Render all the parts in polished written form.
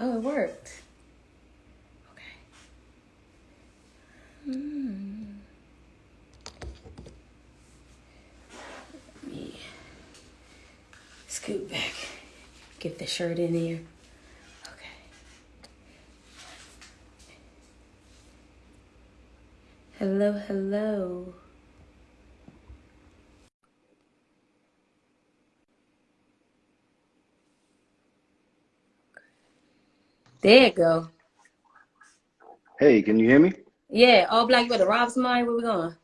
Oh, it worked. Okay. Let me scoot back. Get the shirt in there. Okay. Hello, hello. There you go. Hey, can you hear me? Yeah, all black. You better rob somebody. Where we going?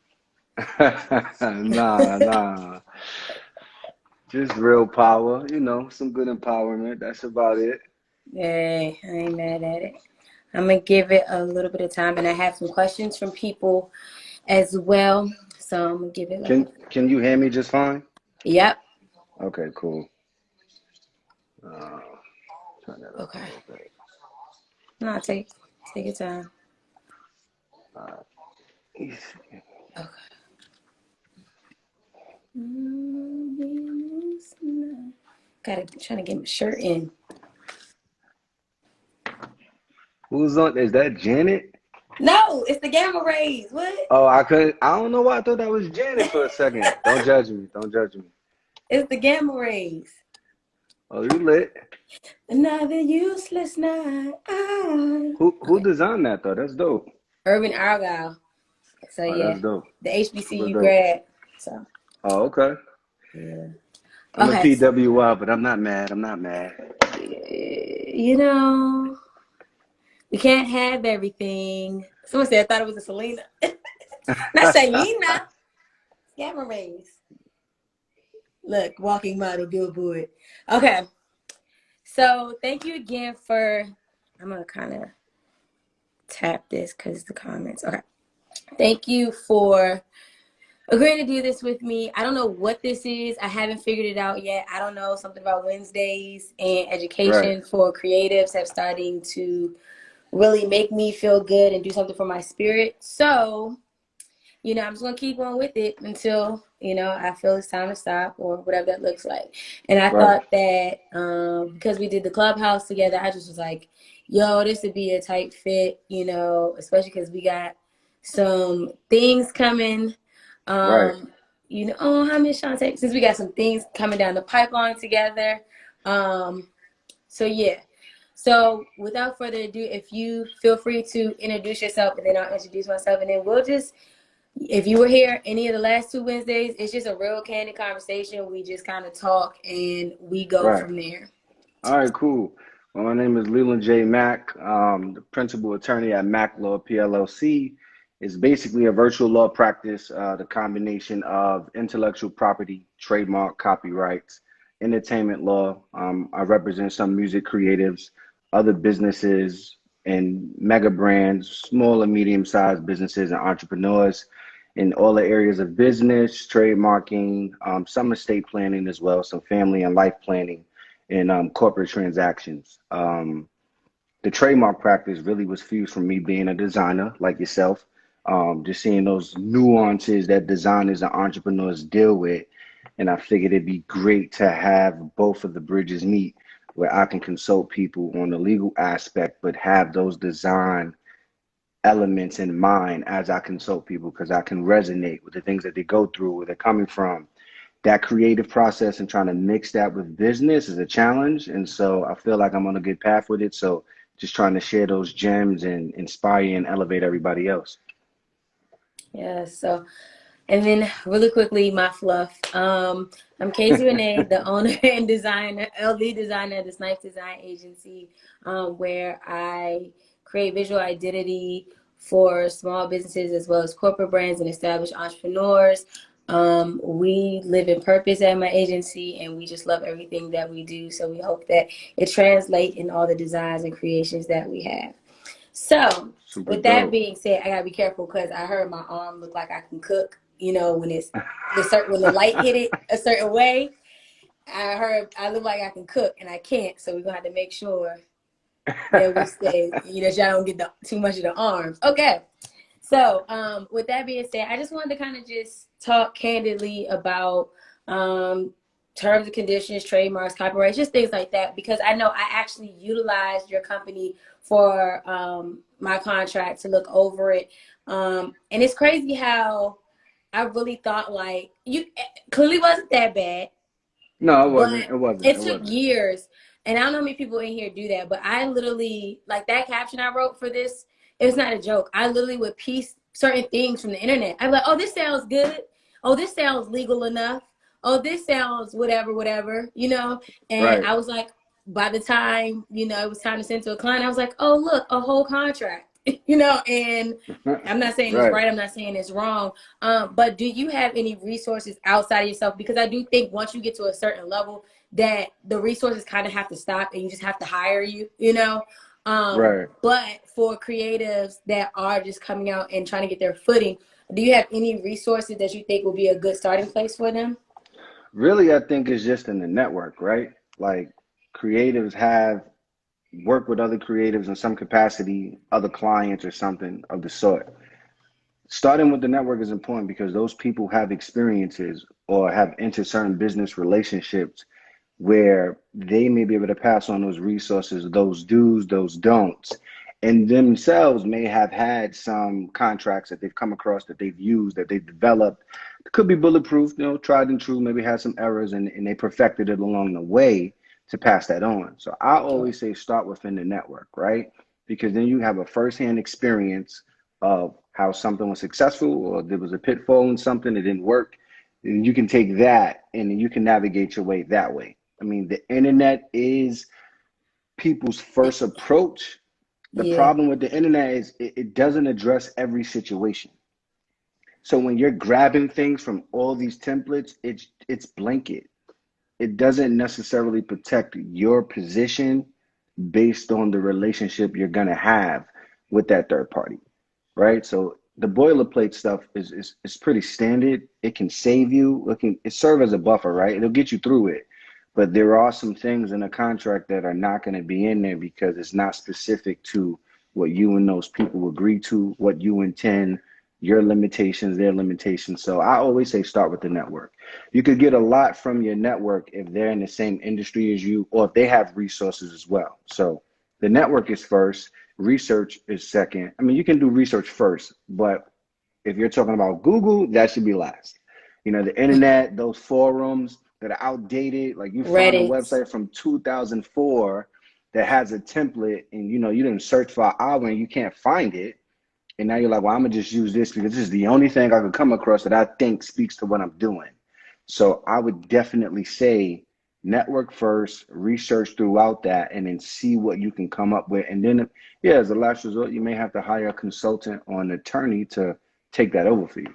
Nah, nah. Just real power, some good empowerment. That's about it. Hey, I ain't mad at it. I'm gonna give it a little bit of time, and I have some questions from people as well. So I'm gonna give it like a. Can you hear me just fine? Yep. Okay, cool. Uh, Turn that up a Okay. little bit. No, take your time. Uh, Okay. Gotta trying to get my shirt in. Who's on? Is that Janet? No, it's the gamma rays. What? Oh, I couldn't. I don't know why I thought that was Janet for a second. Don't judge me. Don't judge me. It's the gamma rays. Oh, you lit? Another useless night. Ah. Who Okay. designed that though? That's dope. Urban Argyle. So Oh, yeah, that's dope. the Super HBCU dope. grad. So Oh, okay. yeah. I'm a Okay. So, PWI, but I'm not mad. I'm not mad. you know, we can't have everything. Someone said I thought it was a Selena. Not Selena. Gamma rays. Look, walking model billboard. Okay. So thank you again for. I'm gonna kind of tap this because the comments. Okay. Thank you for agreeing to do this with me. I don't know what this is. I haven't figured it out yet. I don't know. Something about Wednesdays and Right. education for creatives have starting to really make me feel good and do something for my spirit. So, I'm just gonna keep on with it until I feel it's time to stop or whatever that looks like. And I Right. thought that because we did the clubhouse together, I just was like, "Yo, this would be a tight fit," especially because we got some things coming. Right. Um, oh, hi, Miss Shantae. Since we got some things coming down the pipeline together, so yeah. So without further ado, if you feel free to introduce yourself, and then I'll introduce myself, and then we'll just if you were here any of the last 2 Wednesdays, it's just a real candid conversation. We just kind of talk and we go Right. from there. All right, cool. Well, my name is Leland J. Mack, the principal attorney at Mack Law PLLC. It's basically a virtual law practice, the combination of intellectual property, trademark, copyrights, entertainment law. I represent some music creatives, other businesses, and mega brands, small and medium-sized businesses and entrepreneurs in all the areas of business, trademarking, some estate planning as well, some family and life planning in corporate transactions. The trademark practice really was fused from me being a designer like yourself, just seeing those nuances that designers and entrepreneurs deal with. And I figured it'd be great to have both of the bridges meet where I can consult people on the legal aspect, but have those design elements in mind as I consult people because I can resonate with the things that they go through, where they're coming from. That creative process and trying to mix that with business is a challenge. And so I feel like I'm on a good path with it. So just trying to share those gems and inspire and elevate everybody else. Yeah. So, and then really quickly, my fluff. I'm Casey Renee, the owner and designer, LD designer of the Snipes Design Agency, where I create visual identity for small businesses as well as corporate brands and established entrepreneurs. We live in purpose at my agency and we just love everything that we do. So we hope that it translates in all the designs and creations that we have. So Super with that dope. being said, I gotta be careful because I heard my arm look like I can cook. When it's when the light hit it a certain way, I heard I look like I can cook and I can't. So we're gonna have to make sure that we stay, that y'all don't get too much of the arms. Okay. So, with that being said, I just wanted to kind of just talk candidly about terms and conditions, trademarks, copyrights, just things like that. Because I know I actually utilized your company for my contract to look over it. And it's crazy how I really thought like you clearly wasn't that bad, No, it but wasn't. It wasn't. it It took wasn't. years. And I don't know how many people in here do that, but I literally, like that caption I wrote for this, it's not a joke. I literally would piece certain things from the internet. I'm like, oh, this sounds good. Oh, this sounds legal enough. Oh, this sounds whatever, whatever, you know? And Right. I was like, by the time, you know, it was time to send to a client, I was like, oh, look, a whole contract, you know? And I'm not saying it's Right. right. I'm not saying it's wrong. But do you have any resources outside of yourself? Because I do think once you get to a certain level, that the resources kind of have to stop and you just have to hire you, you know? Right. But for creatives that are just coming out and trying to get their footing, do you have any resources that you think will be a good starting place for them? Really, I think it's just in the network, right? Like creatives have worked with other creatives in some capacity, other clients or something of the sort. Starting with the network is important because those people have experiences or have entered certain business relationships where they may be able to pass on those resources, those do's, those don'ts, and themselves may have had some contracts that they've come across that they've used, that they've developed. It could be bulletproof, you know, tried and true, maybe had some errors and they perfected it along the way to pass that on. So I always say start within the network, right? Because then you have a firsthand experience of how something was successful or there was a pitfall in something, it didn't work. And you can take that and then you can navigate your way that way. I mean, the internet is people's first approach. The Yeah. problem with the internet is it doesn't address every situation. So when you're grabbing things from all these templates, it's blanket. It doesn't necessarily protect your position based on the relationship you're gonna have with that third party, right? So the boilerplate stuff is pretty standard. It can save you. It serve as a buffer, right? It'll get you through it. But there are some things in a contract that are not going to be in there because it's not specific to what you and those people agree to, what you intend, your limitations, their limitations. So I always say start with the network. You could get a lot from your network if they're in the same industry as you or if they have resources as well. So the network is first, research is second. I mean, you can do research first, but if you're talking about Google, that should be last. You know, the internet, those forums that are outdated, like you find a Reddit. website from 2004 that has a template and you know, you didn't search for an hour and you can't find it. And now you're like, well, I'm gonna just use this because this is the only thing I could come across that I think speaks to what I'm doing. So I would definitely say network first, research throughout that, and then see what you can come up with. And then, yeah, as a last resort, you may have to hire a consultant or an attorney to take that over for you.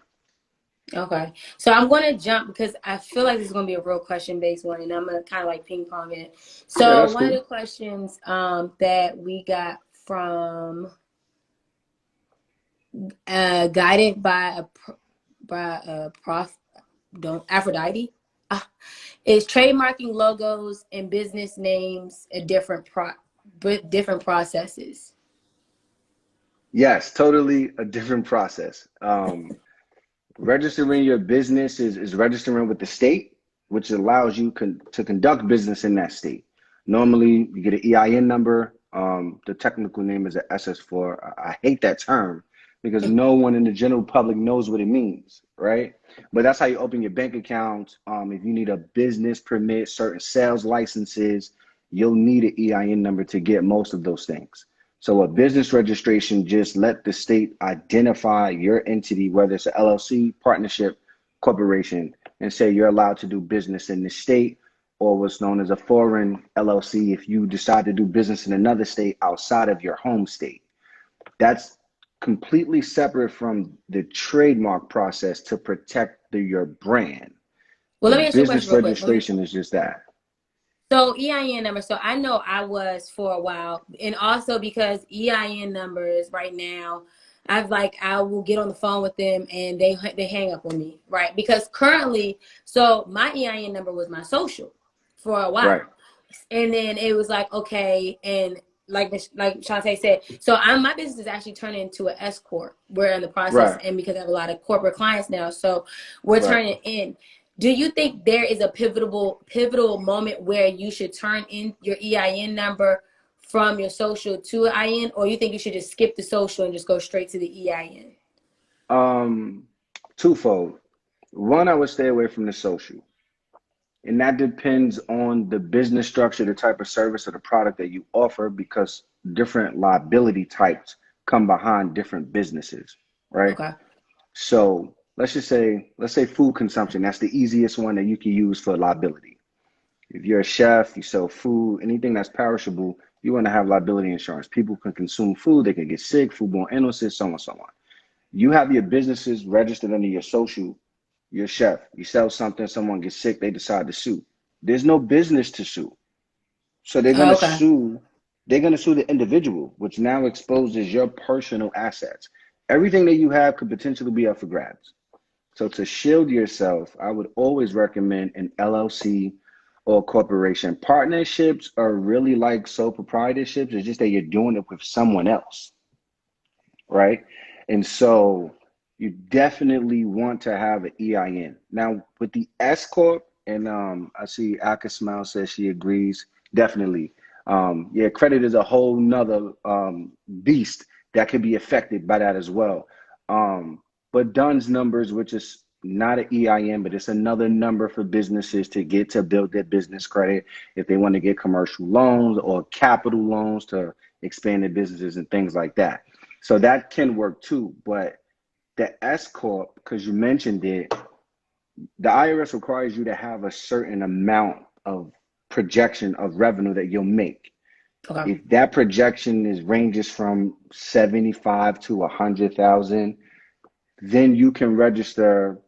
Okay. So I'm going to jump because I feel like this is going to be a real question based one, and I'm going to kind of like ping pong it. Yeah, So that's one of cool. the questions that we got from guided by a prof don't Aphrodite uh, is trademarking logos and business names a different processes. Yes, totally a different process. Registering your business is registering with the state, which allows you to conduct business in that state. Normally, you get an EIN number. The technical name is an SS4. I hate that term because no one in the general public knows what it means, right? But that's how you open your bank account. If you need a business permit, certain sales licenses, you'll need an EIN number to get most of those things. So a business registration just let the state identify your entity, whether it's an LLC, partnership, corporation, and say you're allowed to do business in the state, or what's known as a foreign LLC if you decide to do business in another state outside of your home state. That's completely separate from the trademark process to protect your brand. Well, The let me ask you a question business real quick. registration is just that. So EIN number. So I know I was for a while, and also because EIN numbers right now, I will get on the phone with them and they hang up on me, right? Because currently, so my EIN number was my social for a Right, while, and then it was like okay, and like Shantae said, so my business is actually turning into an S corp. We're in the process, right, and because I have a lot of corporate clients now, so we're right. turning in. Do you think there is a pivotal moment where you should turn in your EIN number from your social to IN, or you think you should just skip the social and just go straight to the EIN? Um, Twofold. One, I would stay away from the social. And that depends on the business structure, the type of service or the product that you offer, because different liability types come behind different businesses, right? Okay. So let's say food consumption. That's the easiest one that you can use for liability. If you're a chef, you sell food, anything that's perishable, you want to have liability insurance. People can consume food, they can get sick, foodborne illnesses, so on and so on. You have your businesses registered under your social. You're a chef. You sell something, someone gets sick, they decide to sue. There's no business to sue. So they're going Oh, to okay. sue, they're going to sue the individual, which now exposes your personal assets. Everything that you have could potentially be up for grabs. So to shield yourself, I would always recommend an LLC or corporation. Partnerships are really like sole proprietorships. It's just that you're doing it with someone else, right? And so you definitely want to have an EIN. Now with the S corp, and I see Aka Smile says she agrees. Definitely, yeah, credit is a whole nother beast that could be affected by that as well. But Dunn's numbers, which is not an EIN, but it's another number for businesses to get to build their business credit if they want to get commercial loans or capital loans to expand their businesses and things like that. So that can work too. But the S corp, because you mentioned it, the IRS requires you to have a certain amount of projection of revenue that you'll make. Okay. If that projection is ranges from 75 to 100,000, then you can register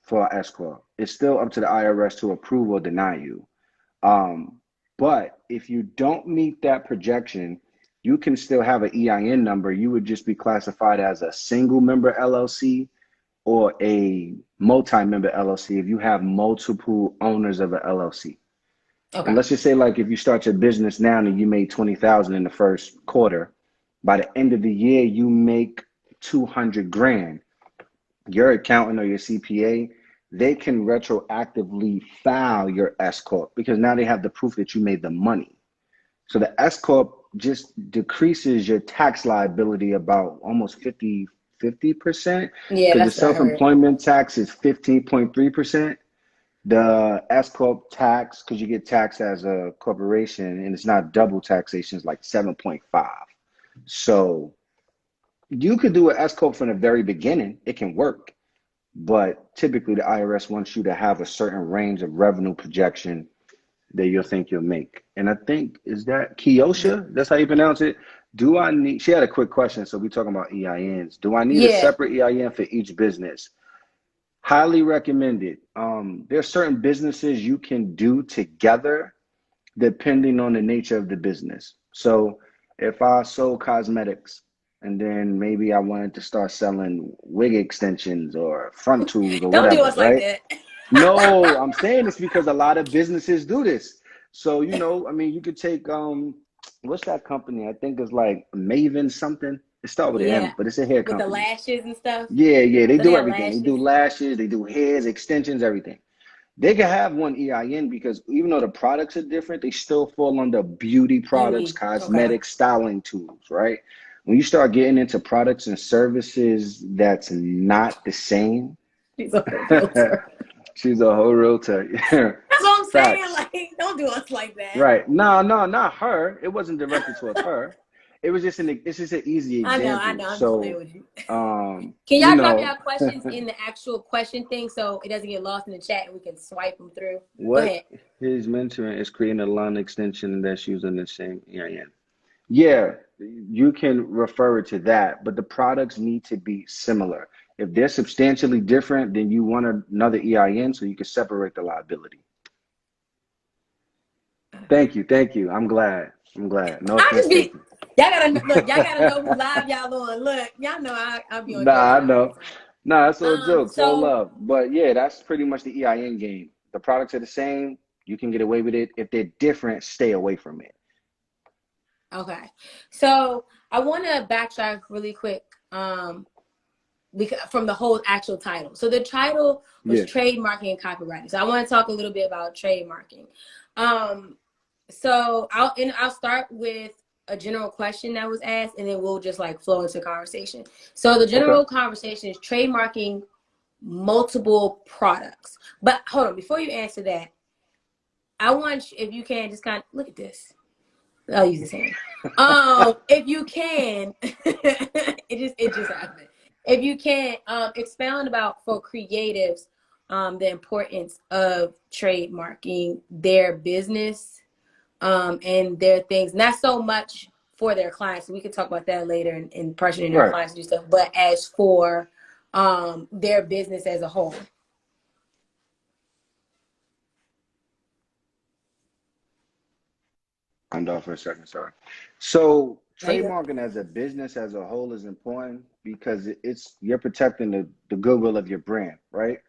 for S corp. It's still up to the IRS to approve or deny you. Um, but if you don't meet that projection, you can still have an EIN number. You would just be classified as a single member LLC or a multi-member LLC if you have multiple owners of an LLC. And Okay. let's just say, like, if you start your business now and you made 20,000 in the first quarter, by the end of the year you make 200 grand. Your accountant or your CPA, they can retroactively file your S corp because now they have the proof that you made the money. So the S corp just decreases your tax liability about almost 50% Yeah, because the that's what I heard. self-employment tax is 15.3%. The S corp tax, because you get taxed as a corporation and it's not double taxation, it's like 7.5. So you could do an S corp from the very beginning. It can work. But typically, the IRS wants you to have a certain range of revenue projection that you'll think you'll make. And I think, is that Kiosha? That's how you pronounce it. Do I need, she had a quick question. So we're talking about EINs. Do I need a Yeah. separate EIN for each business? Highly recommended. There's certain businesses you can do together depending on the nature of the business. So if I sold cosmetics and then maybe I wanted to start selling wig extensions or front tools or Don't do whatever, us like right? that. No, I'm saying this because a lot of businesses do this. So, I mean, you could take what's that company? I think it's like Maven something. It starts with an Yeah. M, but it's a hair With the company. lashes and stuff. Yeah, yeah, they So they do have everything. They do lashes. lashes, they do hairs, extensions, everything. They can have one EIN because even though the products are different, they still fall under beauty products, Beauty. Okay. cosmetics, styling tools, right? When you start getting into products and services that's not the same, She's a whole realtor. she's a whole realtor. That's what I'm saying. Facts. Like, don't do us like that. Right. No, no, not her. It wasn't directed towards her. It's just an easy I example. know. I'm just playing So, with you. um, Can you y'all drop know, y'all questions in the actual question thing so it doesn't get lost in the chat and we can swipe them through? Go what ahead. he's mentoring is creating a line extension that's using the same EIN. Yeah, you can refer it to that, but the products need to be similar. If they're substantially different, then you want another EIN so you can separate the liability. Thank you, thank you. I'm glad. I'm glad. No I offense just be taken. y'all gotta look. Y'all gotta know who live y'all on. Look, y'all know I'll be on jokes Nah, I live all know. the time. Nah, it's all jokes, all So love. But yeah, that's pretty much the EIN game. The products are the same. You can get away with it. If they're different, stay away from it. okay. So I want to backtrack really quick. because from the whole actual title. So the title was Yeah. trademarking and copywriting. So I want to talk a little bit about trademarking. So I'll start with a general question that was asked, and then we'll just like flow into conversation. So the Okay. general conversation is trademarking multiple products. But hold on, before you answer that, I want you, if you can, just kind of look at this. I'll use his hand. If you can, it just happened. If you can, expound about for creatives, the importance of trademarking their business, and their things, not so much for their clients. We can talk about that later in pressuring their Right. clients to do stuff, but as for their business as a whole. I'm off for a second, sorry. So There you go. trademarking as a business as a whole is important because it's you're protecting the goodwill of your brand, right?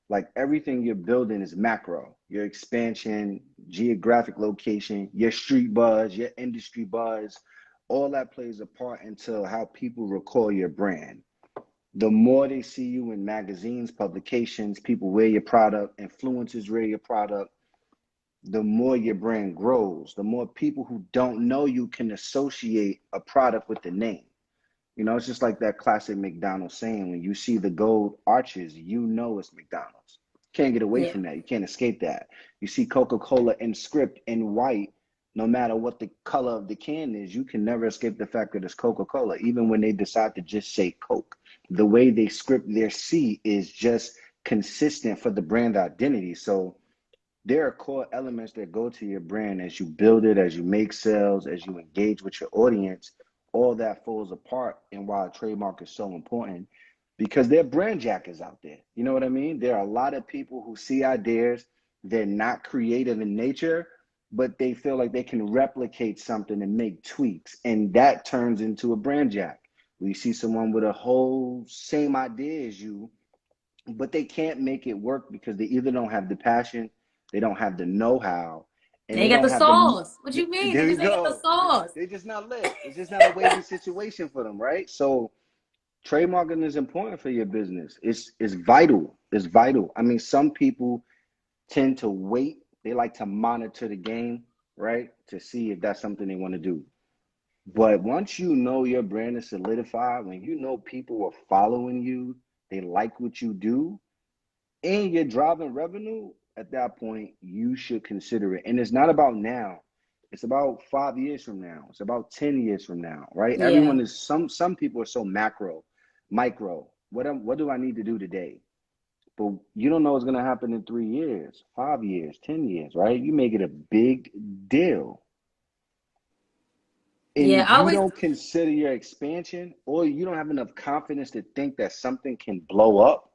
Like everything you're building is macro. Your expansion, geographic location, your street buzz, your industry buzz, all that plays a part into how people recall your brand. The more they see you in magazines, publications, people wear your product, influencers wear your product, the more your brand grows, the more people who don't know you can associate a product with the name. You know, it's just like that classic McDonald's saying, when you see the gold arches, you know it's McDonald's. Can't get away Yeah. from that. You can't escape that. You see Coca-Cola in script in white, no matter what the color of the can is, you can never escape the fact that it's Coca-Cola, even when they decide to just say Coke. The way they script their C is just consistent for the brand identity. So there are core elements that go to your brand as you build it, as you make sales, as you engage with your audience. All that falls apart, and why a trademark is so important, because there are brand jackers out there. You know what I mean? There are a lot of people who see ideas, they're not creative in nature, but they feel like they can replicate something and make tweaks, and that turns into a brand jack. We see someone with a whole same idea as you, but they can't make it work because they either don't have the passion, they don't have the know-how, and They they ain't got don't the have the. sauce. What you mean? They There we just ain't got the go. sauce. They just not lit. It's just not a wavy situation for them, right? So trademarking is important for your business. It's vital. It's vital. I mean, some people tend to wait. They like to monitor the game, right, to see if that's something they want to do. But once you know your brand is solidified, when you know people are following you, they like what you do, and you're driving revenue, at that point, you should consider it. And it's not about now. It's about 5 years from now. It's about 10 years from now, right? Yeah. Everyone is some people are so macro, micro. What do I need to do today? But you don't know what's gonna happen in 3 years, 5 years, 10 years, right? You make it a big deal. And Yeah. if I you always, don't consider your expansion, or you don't have enough confidence to think that something can blow up,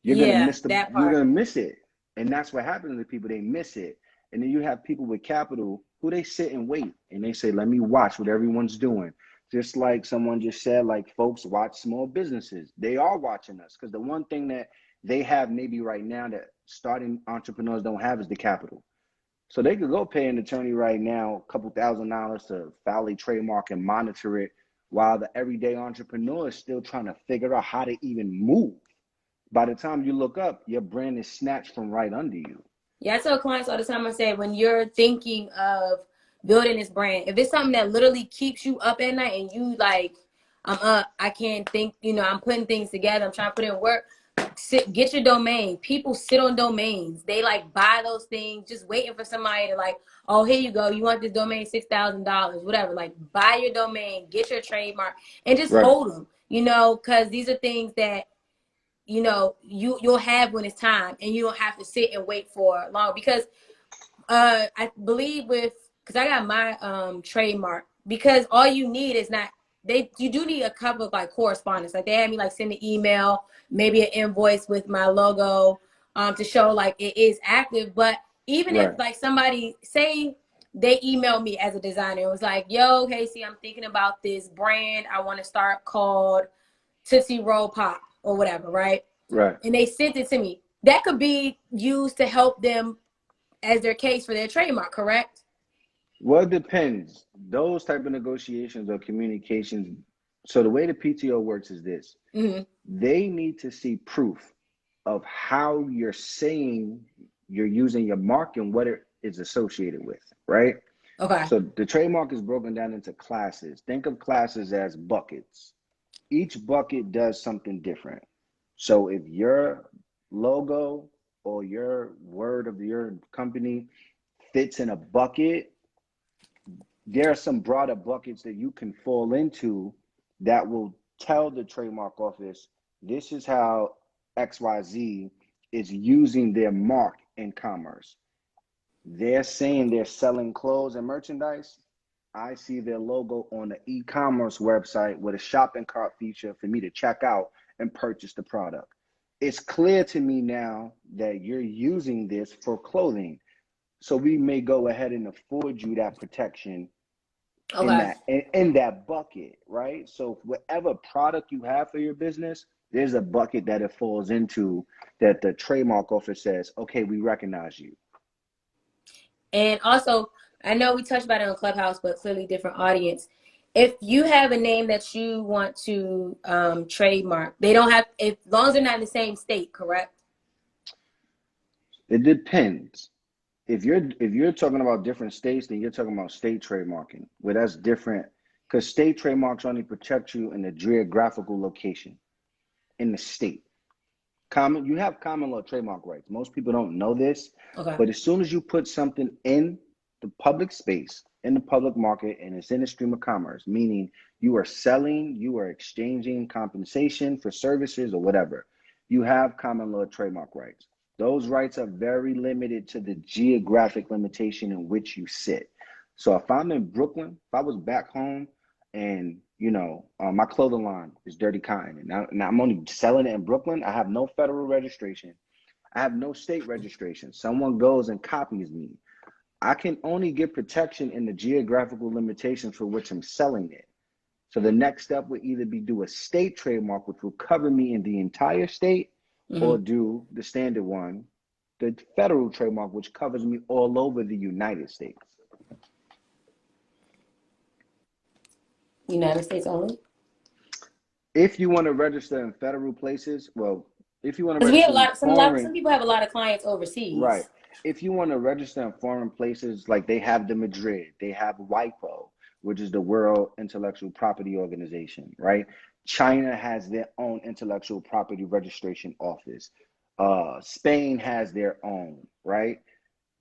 yeah, that you're part. gonna miss it. And that's what happens to people. They miss it. And then you have people with capital who they sit and wait and they say, let me watch what everyone's doing. Just like someone just said, like folks watch small businesses. They are watching us because the one thing that they have maybe right now that starting entrepreneurs don't have is the capital. So they could go pay an attorney right now a couple $1,000s to file a trademark and monitor it, while the everyday entrepreneur is still trying to figure out how to even move. By the time you look up, your brand is snatched from right under you. Yeah, I tell clients all the time, I say, when you're thinking of building this brand, if it's something that literally keeps you up at night and you like, I'm up, I can't think, I'm putting things together, I'm trying to put in work, get your domain. People sit on domains. They like buy those things, just waiting for somebody to like, oh, here you go. You want this domain, $6,000, whatever. Like buy your domain, get your trademark, and just Right. hold them, because these are things that you'll have when it's time, and you don't have to sit and wait for long. Because I believe because I got my trademark, because all you need is not, you do need a couple of like correspondence. Like they had me like send an email, maybe an invoice with my logo, to show like it is active. But even if Right. like somebody say they emailed me as a designer, it was like, yo, Casey, I'm thinking about this brand I want to start called Tootsie Roll Pop or whatever, right? Right. And they sent it to me. That could be used to help them as their case for their trademark, correct? Well, it depends. Those type of negotiations or communications So the way the PTO works is this. Mm-hmm. They need to see proof of how you're saying you're using your mark and what it is associated with, right? Okay. So the trademark is broken down into classes. Think of classes as buckets. Each bucket does something different. So if your logo or your word of your company fits in a bucket, there are some broader buckets that you can fall into that will tell the trademark office this is how XYZ is using their mark in commerce. They're saying they're selling clothes and merchandise. I see their logo on the e-commerce website with a shopping cart feature for me to check out and purchase the product. It's clear to me now that you're using this for clothing. So we may go ahead and afford you that protection Okay. in that bucket, right? So whatever product you have for your business, there's a bucket that it falls into that the trademark office says, okay, we recognize you. And also, I know we touched about it on Clubhouse, but clearly different audience. If you have a name that you want to trademark, they don't have, as long as they're not in the same state, correct? It depends. If you're talking about different states, then you're talking about state trademarking, where that's different because state trademarks only protect you in the geographical location in the state. You have common law trademark rights. Most people don't know this, Okay. but as soon as you put something in the public space, in the public market, and it's in the stream of commerce, meaning you are selling, you are exchanging compensation for services or whatever, you have common law trademark rights. Those rights are very limited to the geographic limitation in which you sit. So if I'm in Brooklyn, if I was back home and my clothing line is Dirty Cotton, and now I'm only selling it in Brooklyn, I have no federal registration. I have no state registration. Someone goes and copies me. I can only get protection in the geographical limitations for which I'm selling it. So the next step would either be do a state trademark, which will cover me in the entire state, or Mm-hmm. do the standard one, the federal trademark, which covers me all over the United States. United States only? If you want to register in federal places, well, if you want to Because we have register in some foreign, people have a lot of clients right. overseas. If you want to register in foreign places, like they have the Madrid, they have WIPO, which is the World Intellectual Property Organization, right? China has their own intellectual property registration office. Spain has their own, right?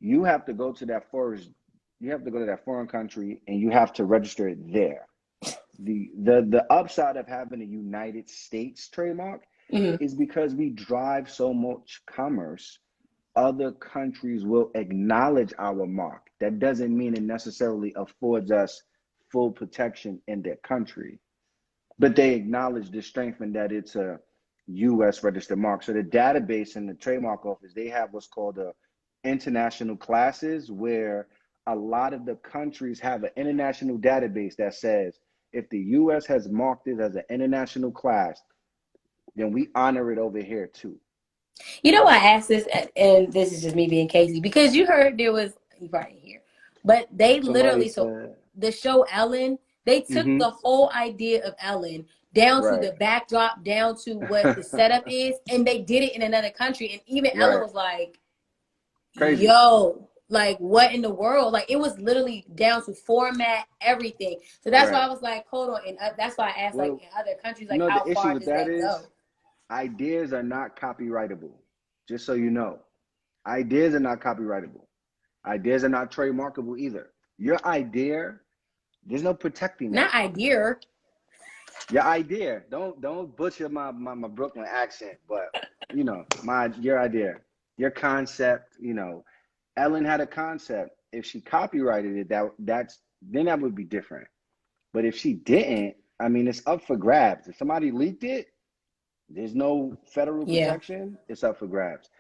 You have to go to that foreign country and you have to register it there. The upside of having a United States trademark Mm-hmm. is because we drive so much commerce, other countries will acknowledge our mark. That doesn't mean it necessarily affords us full protection in their country, but they acknowledge the strength and that it's a US registered mark. So the database in the trademark office, they have what's called a international classes where a lot of the countries have an international database that says if the US has marked it as an international class, then we honor it over here too. You know why I asked this, and this is just me being Casey, because you heard there was, you probably didn't hear, but they Somebody literally, so said, the show Ellen, they took mm-hmm, the whole idea of Ellen down to right, the backdrop, down to what the setup is, and they did it in another country. And even Ellen right, was like, crazy, yo, like what in the world? Like it was literally down to format, everything. So that's why right. I was like, hold on. And that's why I asked, like Well, in other countries, you like know, how the issue far with does that that is go? ideas are not copyrightable. Just so you know, ideas are not copyrightable. Ideas are not trademarkable either. Your idea, there's no protecting Not that. idea. Your idea, don't butcher my Brooklyn accent, but your idea, your concept. Ellen had a concept. If she copyrighted it, that would be different. But if she didn't, I mean, it's up for grabs. If somebody leaked it, there's no federal Yeah. protection. It's up for grabs.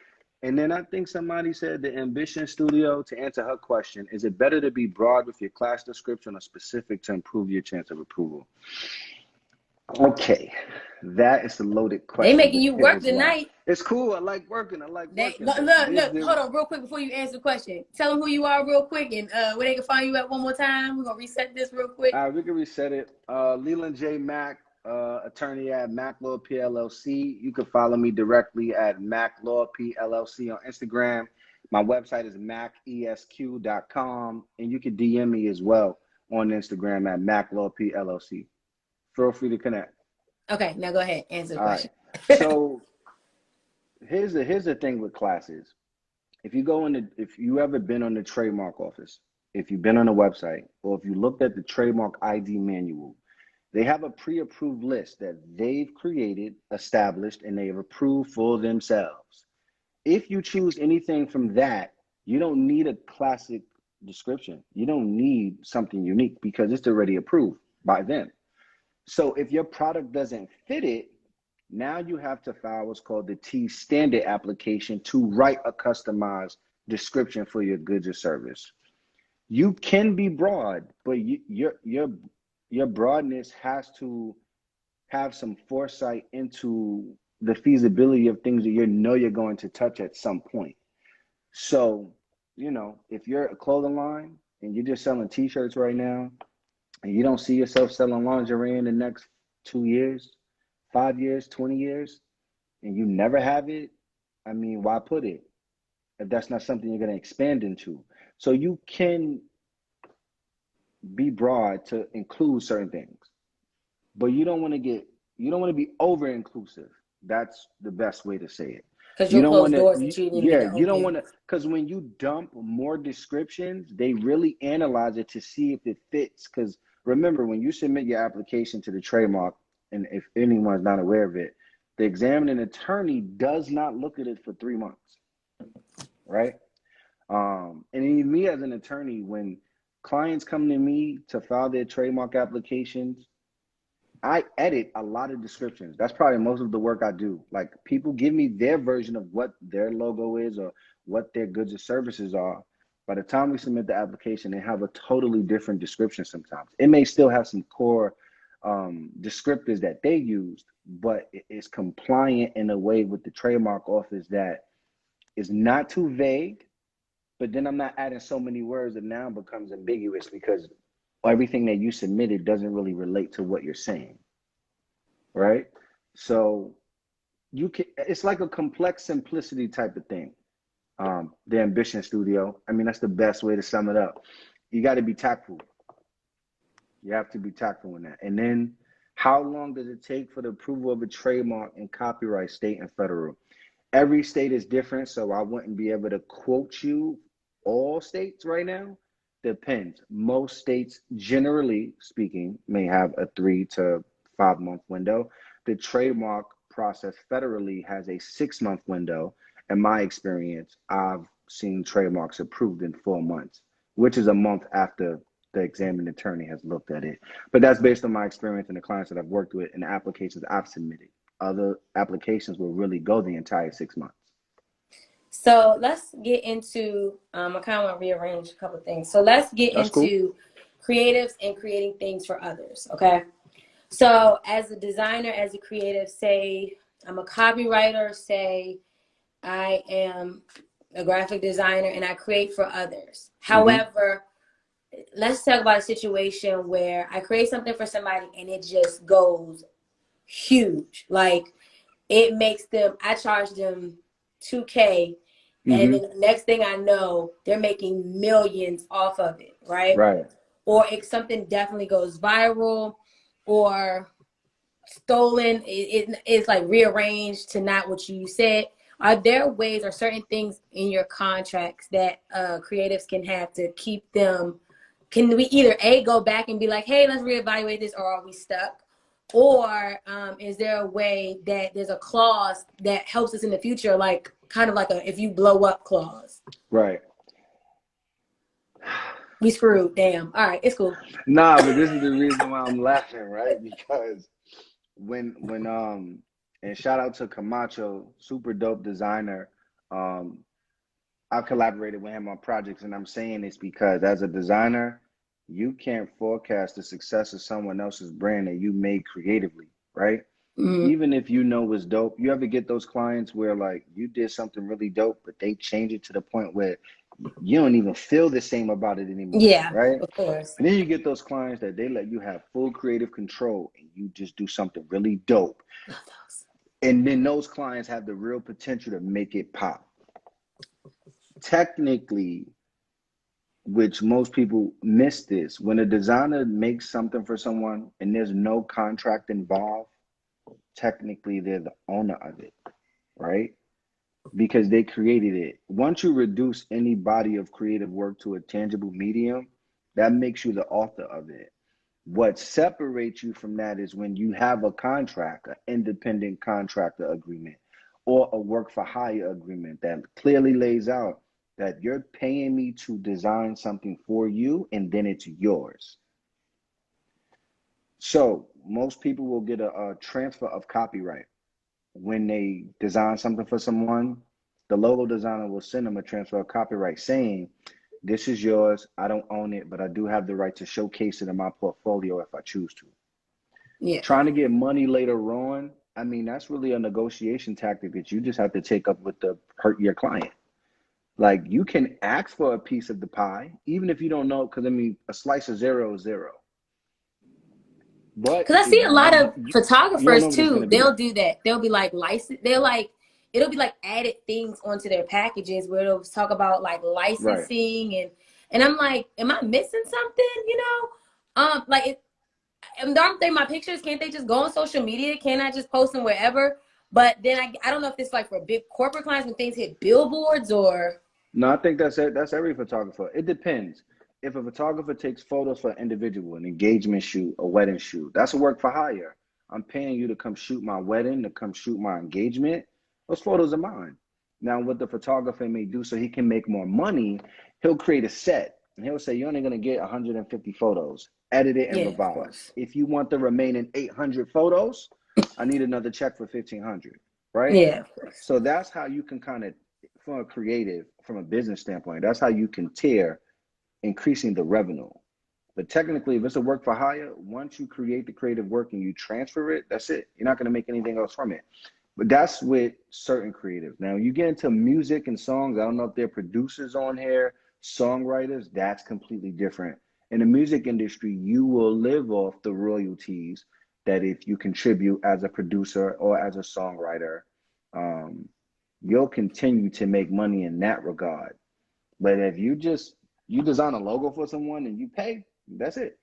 And then I think somebody said the Ambition Studio, to answer her question, is it better to be broad with your class description or specific to improve your chance of approval? Okay, that is a loaded They question, making but you work here's why. tonight. It's cool. I like working. I like They working, look, but look, there's look. the Hold on, real quick before you answer the question. Tell them who you are, real quick, and where they can find you at one more time. We're gonna reset this real quick. we can reset it. Leland J. Mack, attorney at Mac Law PLLC. You can follow me directly at Mac Law PLLC on Instagram. My website is macesq.com, and you can DM me as well on Instagram at Mac Law PLLC. Feel free to connect. Okay, now go ahead. Answer the All right. question. So here's the thing with classes. If you ever been on the trademark office, if you've been on a website, or if you looked at the trademark ID manual, they have a pre-approved list that they've created, established, and they have approved for themselves. If you choose anything from that, you don't need a classic description. You don't need something unique because it's already approved by them. So if your product doesn't fit it, now you have to file what's called the T standard application to write a customized description for your goods or service. You can be broad, but your broadness has to have some foresight into the feasibility of things that you're going to touch at some point. So, if you're a clothing line and you're just selling t-shirts right now, and you don't see yourself selling lingerie in the next 2 years, 5 years, 20 years, and you never have it, I mean, why put it if that's not something you're going to expand into? So you can be broad to include certain things, but you don't want to be over inclusive. That's the best way to say it. Because You you'll don't want close to, doors that you didn't even get to you don't open. want to, because when you dump more descriptions, they really analyze it to see if it fits. Because remember, when you submit your application to the trademark, and if anyone's not aware of it, the examining attorney does not look at it for 3 months, right? And even me as an attorney, when clients come to me to file their trademark applications, I edit a lot of descriptions. That's probably most of the work I do. Like, people give me their version of what their logo is or what their goods or services are. By the time we submit the application, they have a totally different description sometimes. It may still have some core descriptors that they used, but it's compliant in a way with the trademark office that is not too vague, but then I'm not adding so many words that now becomes ambiguous because everything that you submitted doesn't really relate to what you're saying, right? So it's like a complex simplicity type of thing. The Ambition Studio, I mean, that's the best way to sum it up. You got to be tactful. You have to be tactful in that. And then, how long does it take for the approval of a trademark and copyright, state and federal? Every state is different, so I wouldn't be able to quote you all states right now. Depends. Most states, generally speaking, may have a 3 to 5 month window. The trademark process federally has a 6 month window. In my experience, I've seen trademarks approved in 4 months, which is a month after the examining attorney has looked at it. But that's based on my experience and the clients that I've worked with and the applications I've submitted. Other applications will really go the entire 6 months. So let's get into, I kind of want to rearrange a couple of things. So let's get That's cool. into creatives and creating things for others, okay? So as a designer, as a creative, say I'm a copywriter, say I am a graphic designer and I create for others. However, let's talk about a situation where I create something for somebody and it just goes huge. Like, it makes them, I charge them 2K, and then the next thing I know, they're making millions off of it, right? Right. Or if something definitely goes viral or stolen, it's like rearranged to not what you said. Are there ways or certain things in your contracts that creatives can have to keep them? Can we either A, go back and be like, hey, let's reevaluate this, or are we stuck? Or is there a way that there's a clause that helps us in the future, like kind of like a if you blow up clause? Right. We screwed. Damn. All right, it's cool. Nah, but this is the reason why I'm laughing, right? Because when and shout out to Camacho, super dope designer. I've collaborated with him on projects, and I'm saying this because as a designer, you can't forecast the success of someone else's brand that you made creatively, right? Even if you know it's dope, you ever get those clients where like you did something really dope, but they change it to the point where you don't even feel the same about it anymore, Yeah, right? of course. And then you get those clients that they let you have full creative control and you just do something really dope. Love those. And then those clients have the real potential to make it pop. Technically, which most people miss this, when a designer makes something for someone and there's no contract involved, technically they're the owner of it, right? Because they created it. Once you reduce any body of creative work to a tangible medium, that makes you the author of it. What separates you from that is when you have a contract, an independent contractor agreement, or a work for hire agreement that clearly lays out that you're paying me to design something for you and then it's yours. So most people will get a transfer of copyright when they design something for someone. The logo designer will send them a transfer of copyright saying, this is yours. I don't own it, but I do have the right to showcase it in my portfolio if I choose to. Yeah. Trying to get money later on, I mean, that's really a negotiation tactic that you just have to take up with the hurt your client. Like you can ask for a piece of the pie, even if you don't know, because I mean, a slice of zero is zero. But Because I if see a lot of you don't photographers know what it's going too. to They'll be. do that. They'll be like license. They'll like it'll be like added things onto their packages where it'll talk about like Right. licensing and I'm like, am I missing something? You know, like aren't they my pictures? Can't they just go on social media? Can't I just post them wherever? But then I don't know if it's like for big corporate clients when things hit billboards or No, I think that's it. That's every photographer. It depends. If a photographer takes photos for an individual, an engagement shoot, a wedding shoot, that's a work for hire. I'm paying you to come shoot my wedding, to come shoot my engagement. Those photos are mine. Now, what the photographer may do so he can make more money, he'll create a set and he'll say, you're only going to get 150 photos, edit it and yeah, of revise. course. If you want the remaining 800 photos, I need another check for 1,500, right? Yeah, of course. So that's how you can kind of, from a creative, from a business standpoint, that's how you can tear increasing the revenue. But technically, if it's a work for hire, once you create the creative work and you transfer it, that's it. You're not going to make anything else from it. But that's with certain creatives. Now, you get into music and songs, I don't know if they're producers on here, songwriters, that's completely different. In the music industry, you will live off the royalties that if you contribute as a producer or as a songwriter, um, you'll continue to make money in that regard. But if you design a logo for someone and you pay, that's it.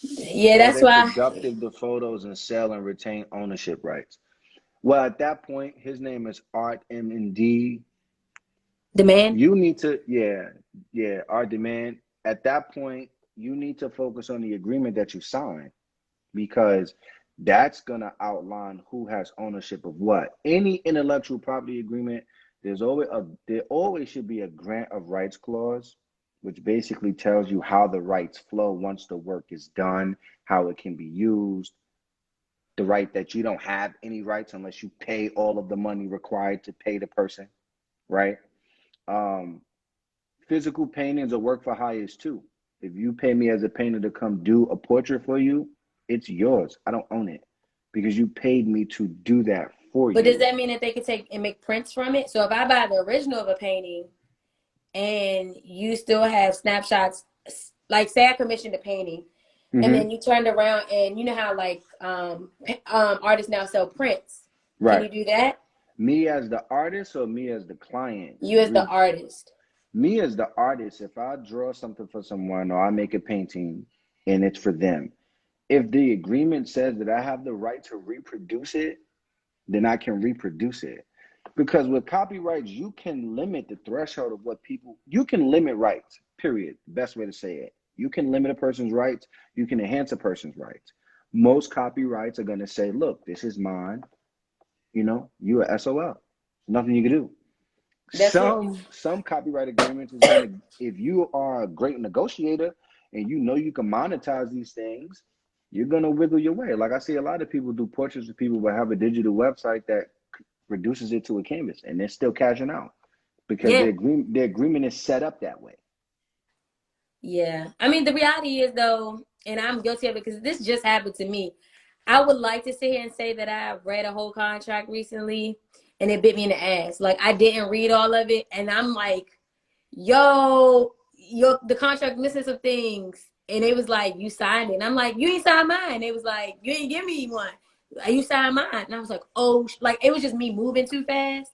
Yeah, Or that's they're why productive the photos and sell and retain ownership rights. Well, at that point, his name is Art M&D. demand. You need to, yeah, Art Demand. At that point, you need to focus on the agreement that you signed because that's going to outline who has ownership of what. Any intellectual property agreement, there always should be a grant of rights clause, which basically tells you how the rights flow once the work is done, how it can be used, the right that you don't have any rights unless you pay all of the money required to pay the person, right? Um, Physical paintings or work for hires too. If you pay me as a painter to come do a portrait for you, it's yours. I don't own it because you paid me to do that for But does you. that mean that they could take and make prints from it? So if I buy the original of a painting and you still have snapshots, like say I commissioned a painting and Mm-hmm. then you turned around and you know how like artists now sell prints. Can Right. you do that? Me as the artist or me as the client? You as the artist. Me as the artist, if I draw something for someone or I make a painting and it's for them, if the agreement says that I have the right to reproduce it, then I can reproduce it. Because with copyrights, you can limit the threshold of what people, you can limit rights, period. Best way to say it. You can limit a person's rights, you can enhance a person's rights. Most copyrights are going to say, look, this is mine. You are SOL. Nothing you can do. That's it. Some copyright agreements is going to, if you are a great negotiator and you know you can monetize these things, you're going to wiggle your way. Like I see a lot of people do portraits of people but have a digital website that reduces it to a canvas and they're still cashing out because Yeah. their agreement is set up that way. Yeah. I mean, the reality is though, and I'm guilty of it because this just happened to me. I would like to sit here and say that I read a whole contract recently and it bit me in the ass. Like I didn't read all of it and I'm like, yo, the contract missing some things. And it was like, you signed it. And I'm like, you ain't signed mine. It was like, you ain't give me one. You signed mine. And I was like, oh, like it was just me moving too fast.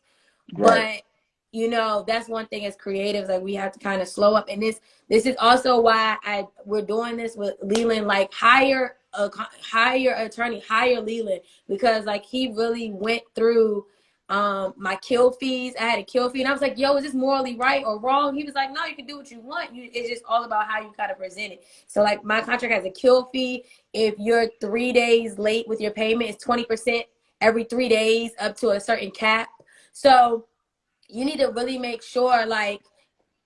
Right. But that's one thing as creatives, like we have to kind of slow up. And this is also why we're doing this with Leland, like hire attorney, hire Leland, because like he really went through my kill fees. I had a kill fee and I was like, yo, is this morally right or wrong? He was like, no, you can do what you want. It's just all about how you kind of present it. So like my contract has a kill fee. If you're 3 days late with your payment, it's 20% every 3 days up to a certain cap. So you need to really make sure, like,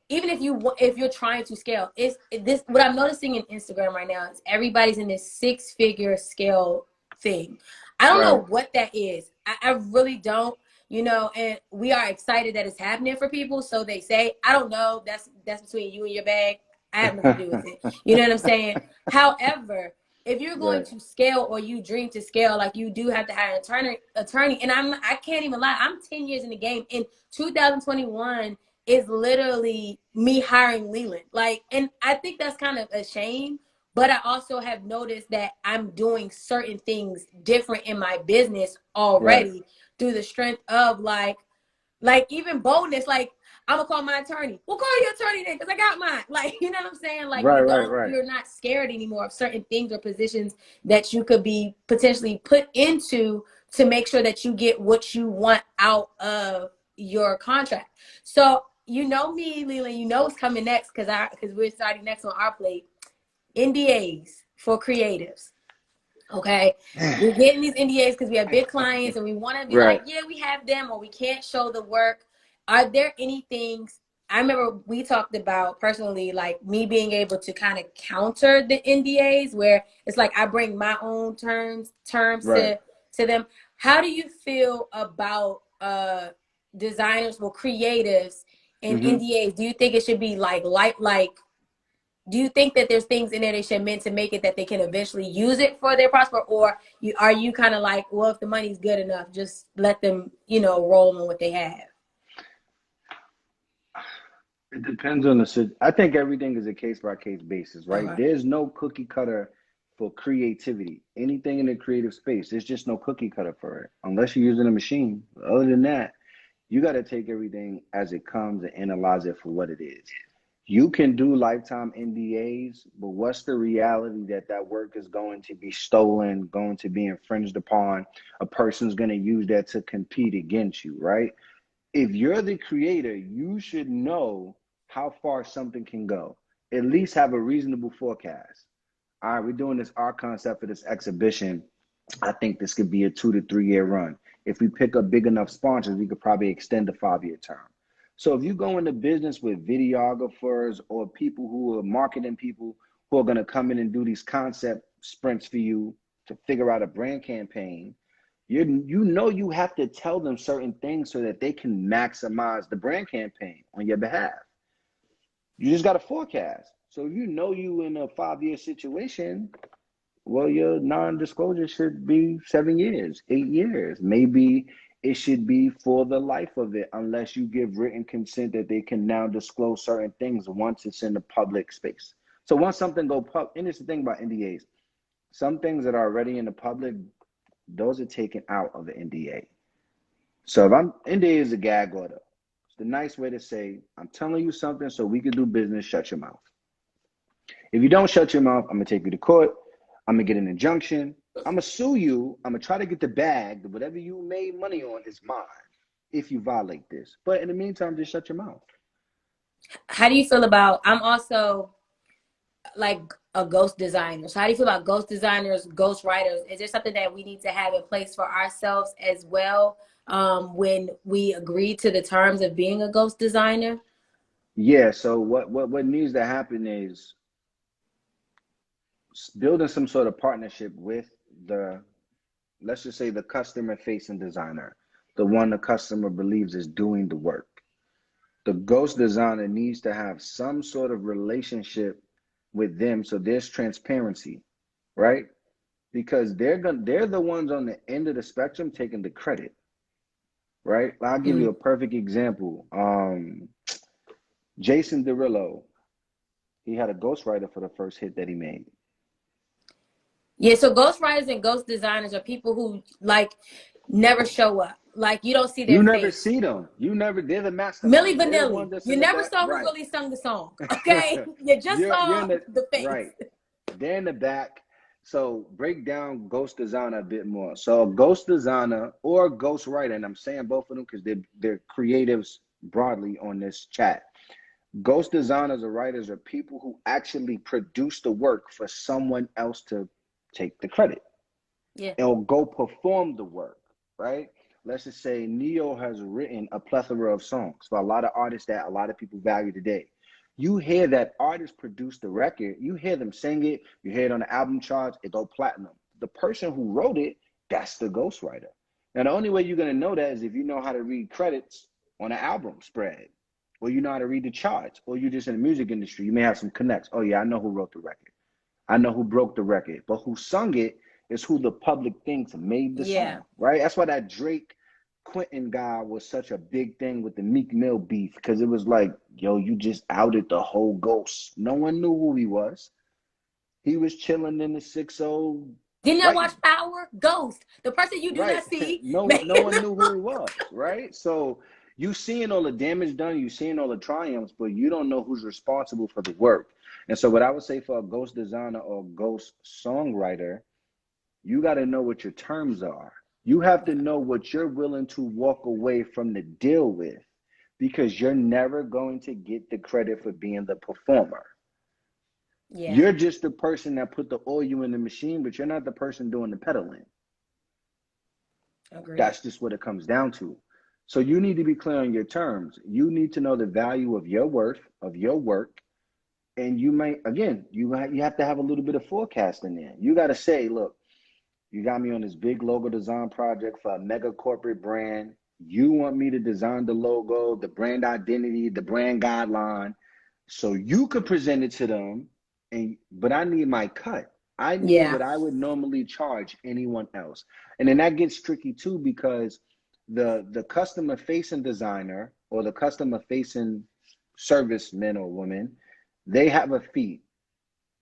even if you're trying to scale, it's this what I'm noticing in Instagram right now is everybody's in this 6-figure scale thing. I don't know Right. what that is. I really don't. And we are excited that it's happening for people. So they say, I don't know. That's between you and your bag. I have nothing to do with it. You know what I'm saying? However, if you're going Right. to scale or you dream to scale, like you do have to hire an attorney. And I can't even lie. I'm 10 years in the game. In 2021 is literally me hiring Leland. Like, and I think that's kind of a shame. But I also have noticed that I'm doing certain things different in my business Right. already through the strength of like even boldness. Like, I'm gonna call my attorney. Well, call your attorney then, because I got mine. Like, you know what I'm saying? Like, Right. Right. Right. you're not scared anymore of certain things or positions that you could be potentially put into to make sure that you get what you want out of your contract. So, me, Leland, what's coming next, because we're starting next on our plate. NDAs for creatives. Okay. We're getting these NDAs because we have big clients and we want to be like, Right. yeah, we have them, or we can't show the work. Are there any things? I remember we talked about personally, like me being able to kind of counter the NDAs where it's like I bring my own terms Right. to them. How do you feel about designers, well, creatives and Hmm. NDAs? Do you think it should be like do you think that there's things in there they should meant to make it that they can eventually use it for their prosper, or are you kind of like, well, if the money's good enough, just let them roll on what they have? It depends on I think everything is a case by case basis, right? Okay. There's no cookie cutter for creativity. Anything in the creative space, there's just no cookie cutter for it, unless you're using a machine. Other than that, you got to take everything as it comes and analyze it for what it is. You can do lifetime NDAs, but what's the reality that that work is going to be stolen, going to be infringed upon? A person's going to use that to compete against you, right? If you're the creator, you should know how far something can go. At least have a reasonable forecast. All right, we're doing this art concept for this exhibition. I think this could be a 2 to 3 year run. If we pick up big enough sponsors, we could probably extend the 5 year term. So if you go into business with videographers or people who are marketing people who are going to come in and do these concept sprints for you to figure out a brand campaign, you have to tell them certain things so that they can maximize the brand campaign on your behalf. You just got to forecast. So if you in a 5 year situation, well, your non-disclosure should be 7 years, 8 years. Maybe it should be for the life of it, unless you give written consent that they can now disclose certain things once it's in the public space. So once something go public, and it's the thing about NDAs, some things that are already in the public, those are taken out of the NDA. So if I'm NDA is a gag order. It's the nice way to say, I'm telling you something so we can do business, shut your mouth. If you don't shut your mouth, I'm gonna take you to court. I'm gonna get an injunction. I'm gonna sue you. I'm gonna try to get the bag. Whatever you made money on is mine if you violate this. But in the meantime, just shut your mouth. How do you feel about? I'm also like a ghost designer. So how do you feel about ghost designers, ghost writers? Is there something that we need to have in place for ourselves as well, when we agree to the terms of being a ghost designer? Yeah. So what needs to happen is building some sort of partnership with the, let's just say, the customer facing designer, the one the customer believes is doing the work. The ghost designer needs to have some sort of relationship with them so there's transparency, right? Because they're the ones on the end of the spectrum taking the credit, right? I'll give Mm. you a perfect example. Jason Derulo, he had a ghostwriter for the first hit that he made. Yeah, so ghostwriters and ghost designers are people who like never show up. Like you don't see You their never face. see them. You never. They're the Millie mastermind. They're the ones Vanilli. that's You in the never back. saw who Right. really sung the song. Okay? You just You're saw in the the face. right. They're in the back. So break down ghost designer a bit more. So a ghost designer or a ghost writer, and I'm saying both of them because they're creatives broadly on this chat. Ghost designers or writers are people who actually produce the work for someone else to take the credit. Yeah. Or go perform the work, right? Let's just say Neo has written a plethora of songs for a lot of artists that a lot of people value today. You hear that artist produce the record, you hear them sing it, you hear it on the album charts, it go platinum. The person who wrote it, that's the ghostwriter. Now, the only way you're going to know that is if you know how to read credits on an album spread, or you know how to read the charts, or you're just in the music industry. You may have some connects. Oh, yeah, I know who wrote the record. I know who broke the record, but who sung it is who the public thinks made the Yeah. song, right? That's why that Drake Quentin guy was such a big thing with the Meek Mill beef, because it was like, yo, you just outed the whole Ghost. No one knew who he was. He was chilling in the 6-0 Didn't I watch writing. Power? Ghost. The person you do Right. not see No making one the knew who he was, right? So you seeing all the damage done, you seeing all the triumphs, but you don't know who's responsible for the work. And so what I would say for a ghost designer or ghost songwriter, you got to know what your terms are. You have to know what you're willing to walk away from the deal with, because you're never going to get the credit for being the performer. Yeah. You're just the person that put the oil in the machine, but you're not the person doing the pedaling. Agreed. That's just what it comes down to. So you need to be clear on your terms. You need to know the value of your worth, of your work. And you might, again, you have to have a little bit of forecast in there. You got to say, look, you got me on this big logo design project for a mega corporate brand. You want me to design the logo, the brand identity, the brand guideline, so you could present it to them. But I need my cut. I need Yeah. what I would normally charge anyone else. And then that gets tricky too, because the customer facing designer or the customer facing serviceman or woman, they have a fee.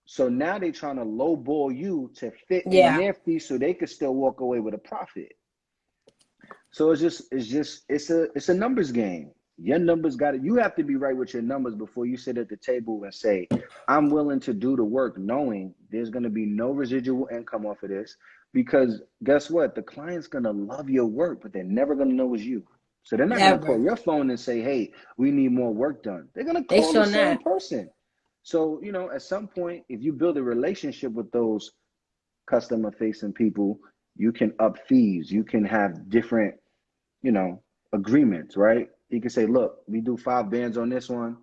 So now they're trying to lowball you to fit in Yeah. their fee so they could still walk away with a profit. So it's a numbers game. Your numbers got it. You have to be right with your numbers before you sit at the table and say, I'm willing to do the work, knowing there's going to be no residual income off of this. Because guess what? The client's going to love your work, but they're never going to know it's you. So they're not going to call Never. your phone and say, hey, we need more work done. They're going to They call the sure same not. person. So, at some point, if you build a relationship with those customer facing people, you can up fees. You can have different, you know, agreements, right? You can say, look, we do 5 bands on this one.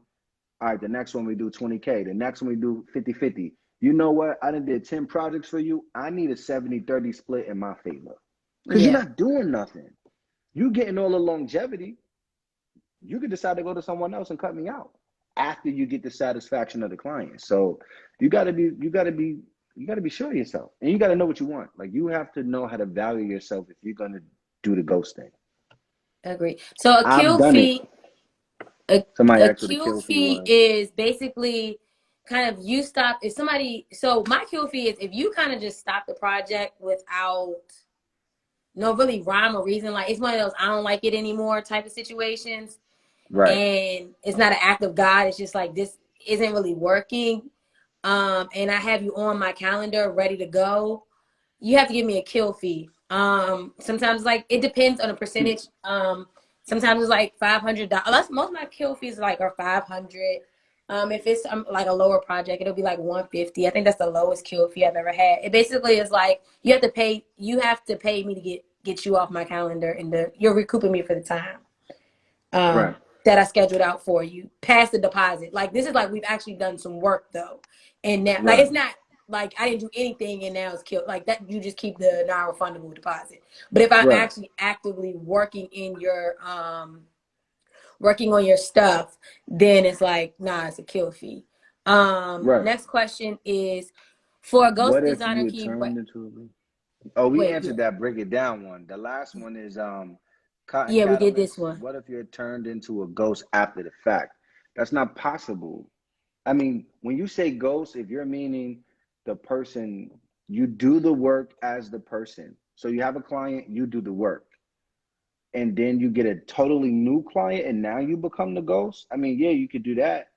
All right, the next one we do 20K. The next one we do 50-50. You know what? I done did 10 projects for you. I need a 70-30 split in my favor. Because you're Yeah. not doing nothing. You getting all the longevity. You could decide to go to someone else and cut me out after you get the satisfaction of the client. So you gotta be sure of yourself. And you gotta know what you want. Like, you have to know how to value yourself if you're gonna do the ghost thing. Agreed. So a I've kill done it. fee a, Somebody a asked what a kill kill fee fee was. is basically kind of you stop if somebody so my kill fee is if you kind of just stop the project without no really rhyme or reason, like it's one of those I don't like it anymore type of situations, Right. and it's not an act of God, it's just like this isn't really working, and I have you on my calendar ready to go, you have to give me a kill fee. Sometimes like it depends on the percentage. Sometimes it's like $500. Most of my kill fees like are 500. If it's like a lower project, it'll be like 150. I think that's the lowest kill fee I've ever had. It basically is like you have to pay me to get you off my calendar, and you're recouping me for the time Right. that I scheduled out for you past the deposit. Like this is like we've actually done some work though, and now like Right. it's not like I didn't do anything and now it's killed like that. You just keep the non-refundable deposit. But if I'm Right. actually actively working on your stuff, then it's like nah, it's a kill fee. Right. Next question is for a ghost What if designer. you Can you wait? turned into a Oh, we Wait, answered yeah, that break it down one. The last one is cotton yeah, we did this catalyst. one. What if you're turned into a ghost after the fact? That's not possible. I mean, when you say ghost, if you're meaning the person, you do the work as the person. So you have a client, you do the work, and then you get a totally new client, and now you become the ghost. I mean, yeah, you could do that,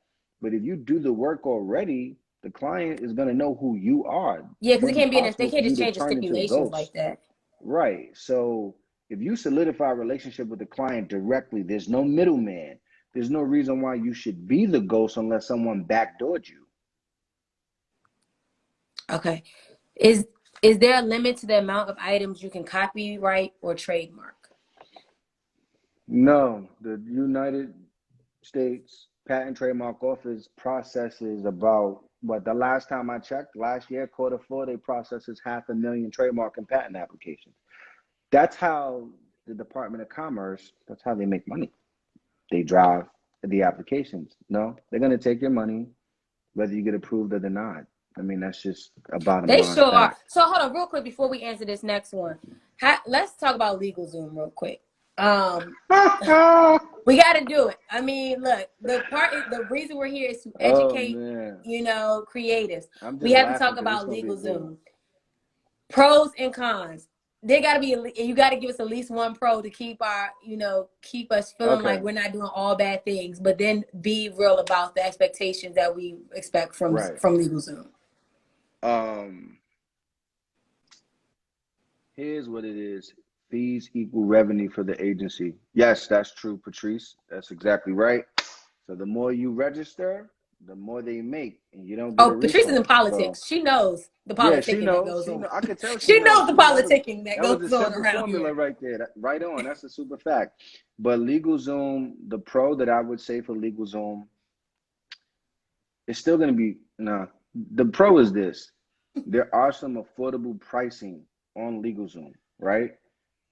but if you do the work already, the client is gonna know who you are. Yeah, It because it wouldn't be can't be in. They possible for can't you just to change the turn into a stipulations like ghost. that. Right. So if you solidify a relationship with the client directly, there's no middleman. There's no reason why you should be the ghost unless someone backdoored you. Okay. Is is there a limit to the amount of items you can copyright or trademark? No, the United States Patent Trademark Office processes about what the last time I checked, last year, quarter four, they processes 500,000 trademark and patent applications. That's how the Department of Commerce, that's how they make money. They drive the applications. No, they're going to take your money whether you get approved or denied. I mean, that's just a bottom They line sure are. fact. So hold on, real quick before we answer this next one. Let's talk about LegalZoom real quick. We got to do it. I mean, look, the reason we're here is to Oh educate, man, creatives. I'm We just have to laughing talk because it's about gonna be good. LegalZoom. Pros and cons. They got to be. You got to give us at least one pro to keep keep us feeling like Okay, we're not doing all bad things, but then be real about the expectations that we expect from right. LegalZoom. Um, Here's what it is. Fees equal revenue for the agency. Yes, that's true, Patrice. That's exactly right. So the more you register, the more they make, and you don't get a Oh, Patrice is in refund. So politics. She knows the yeah, she politicking that knows. goes She on. know. I could tell she She knows. knows the See, politicking that that was a goes on simple around formula here. right there. Right on. That's a super fact. But LegalZoom, the pro that I would say for LegalZoom, it's still going to be no. The pro is this: there are some affordable pricing on LegalZoom, right?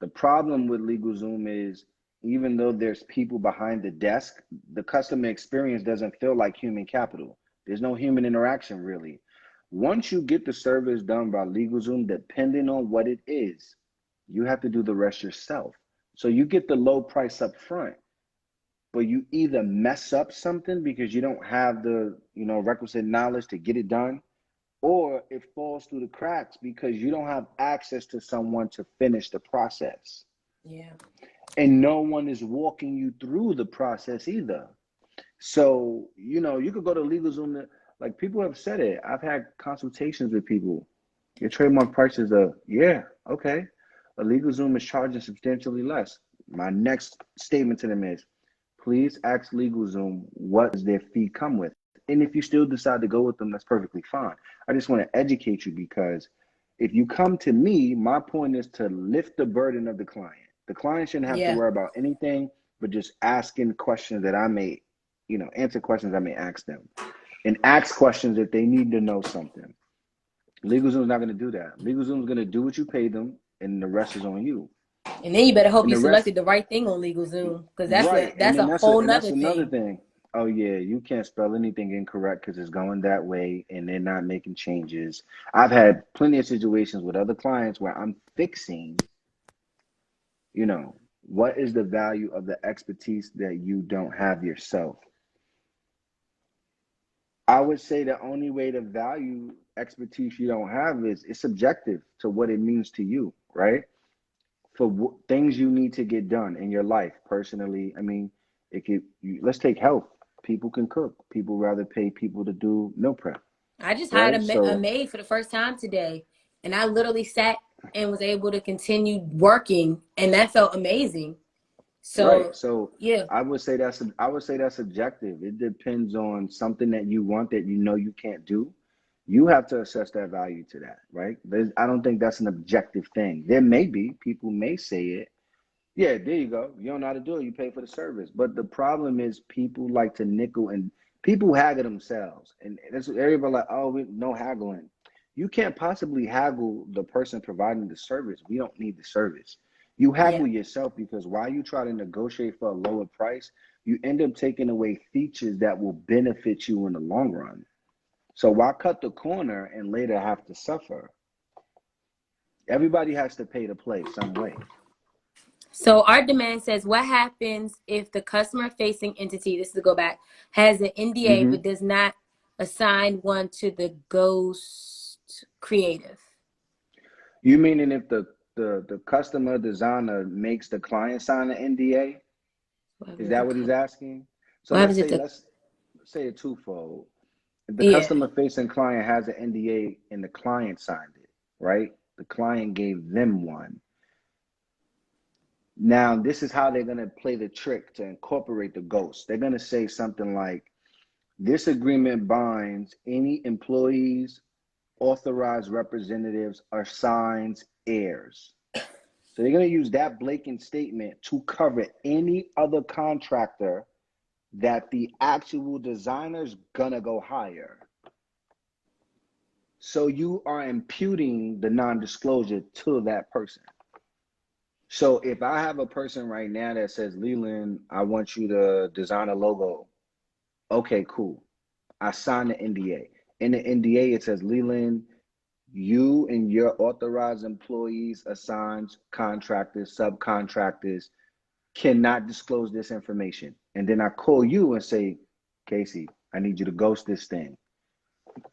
The problem with LegalZoom is even though there's people behind the desk, the customer experience doesn't feel like human capital. There's no human interaction really. Once you get the service done by LegalZoom, depending on what it is, you have to do the rest yourself. So you get the low price up front, but you either mess up something because you don't have the requisite knowledge to get it done, or it falls through the cracks because you don't have access to someone to finish the process. Yeah. And no one is walking you through the process either. So, you could go to LegalZoom, like people have said it. I've had consultations with people. Your trademark prices are, yeah, okay. A LegalZoom is charging substantially less. My next statement to them is, please ask LegalZoom what does their fee come with. And if you still decide to go with them, that's perfectly fine. I just want to educate you because if you come to me, my point is to lift the burden of the client. The client shouldn't have to Yeah. worry about anything but just asking questions that I may, answer questions I may ask them and ask questions if they need to know something. LegalZoom's not going to do that. LegalZoom's going to do what you pay them, and the rest is on you. And then you better hope And you the rest, selected the right thing on LegalZoom, because that's a right? And that's then a whole that's nother another thing. thing. Oh yeah, you can't spell anything incorrect because it's going that way, and they're not making changes. I've had plenty of situations with other clients where I'm fixing, you know, what is the value of the expertise that you don't have yourself? I would say the only way to value expertise you don't have is it's subjective to what it means to you, right? For things you need to get done in your life personally. I mean, let's take health. People can cook. People rather pay people to do meal prep, I just hired right? a So, maid for the first time today, and I literally sat and was able to continue working, and that felt amazing. right. So So yeah, I would say that's subjective. It depends on something that you want that you can't do. You have to assess that value to that, right? I don't think that's an objective thing. There may be people may say it. Yeah, there you go. You don't know how to do it. You pay for the service. But the problem is people like to nickel and people haggle themselves. And that's what everybody like, oh, no haggling. You can't possibly haggle the person providing the service. We don't need the service. You yeah, haggle yourself because while you try to negotiate for a lower price, you end up taking away features that will benefit you in the long run. So why cut the corner and later have to suffer? Everybody has to pay to play some way. So our demand says, what happens if the customer-facing entity, this is to go back, has an NDA Hmm. but does not assign one to the ghost creative? You meaning if the customer designer makes the client sign an NDA? What Is happens if that the what he's cu- asking? So what let's happens if say the let's say it twofold. If the yeah customer facing client has an NDA and the client signed it, right? The client gave them one. Now, this is how they're going to play the trick to incorporate the ghost. They're going to say something like, this agreement binds any employees, authorized representatives, or signs heirs. So they're going to use that blatant statement to cover any other contractor that the actual designer's going to go hire. So you are imputing the non-disclosure to that person. So if I have a person right now that says, Leland, I want you to design a logo. Okay, cool. I sign the NDA. In the NDA, it says, Leland, you and your authorized employees, assigns, contractors, subcontractors cannot disclose this information. And then I call you and say, Casey, I need you to ghost this thing.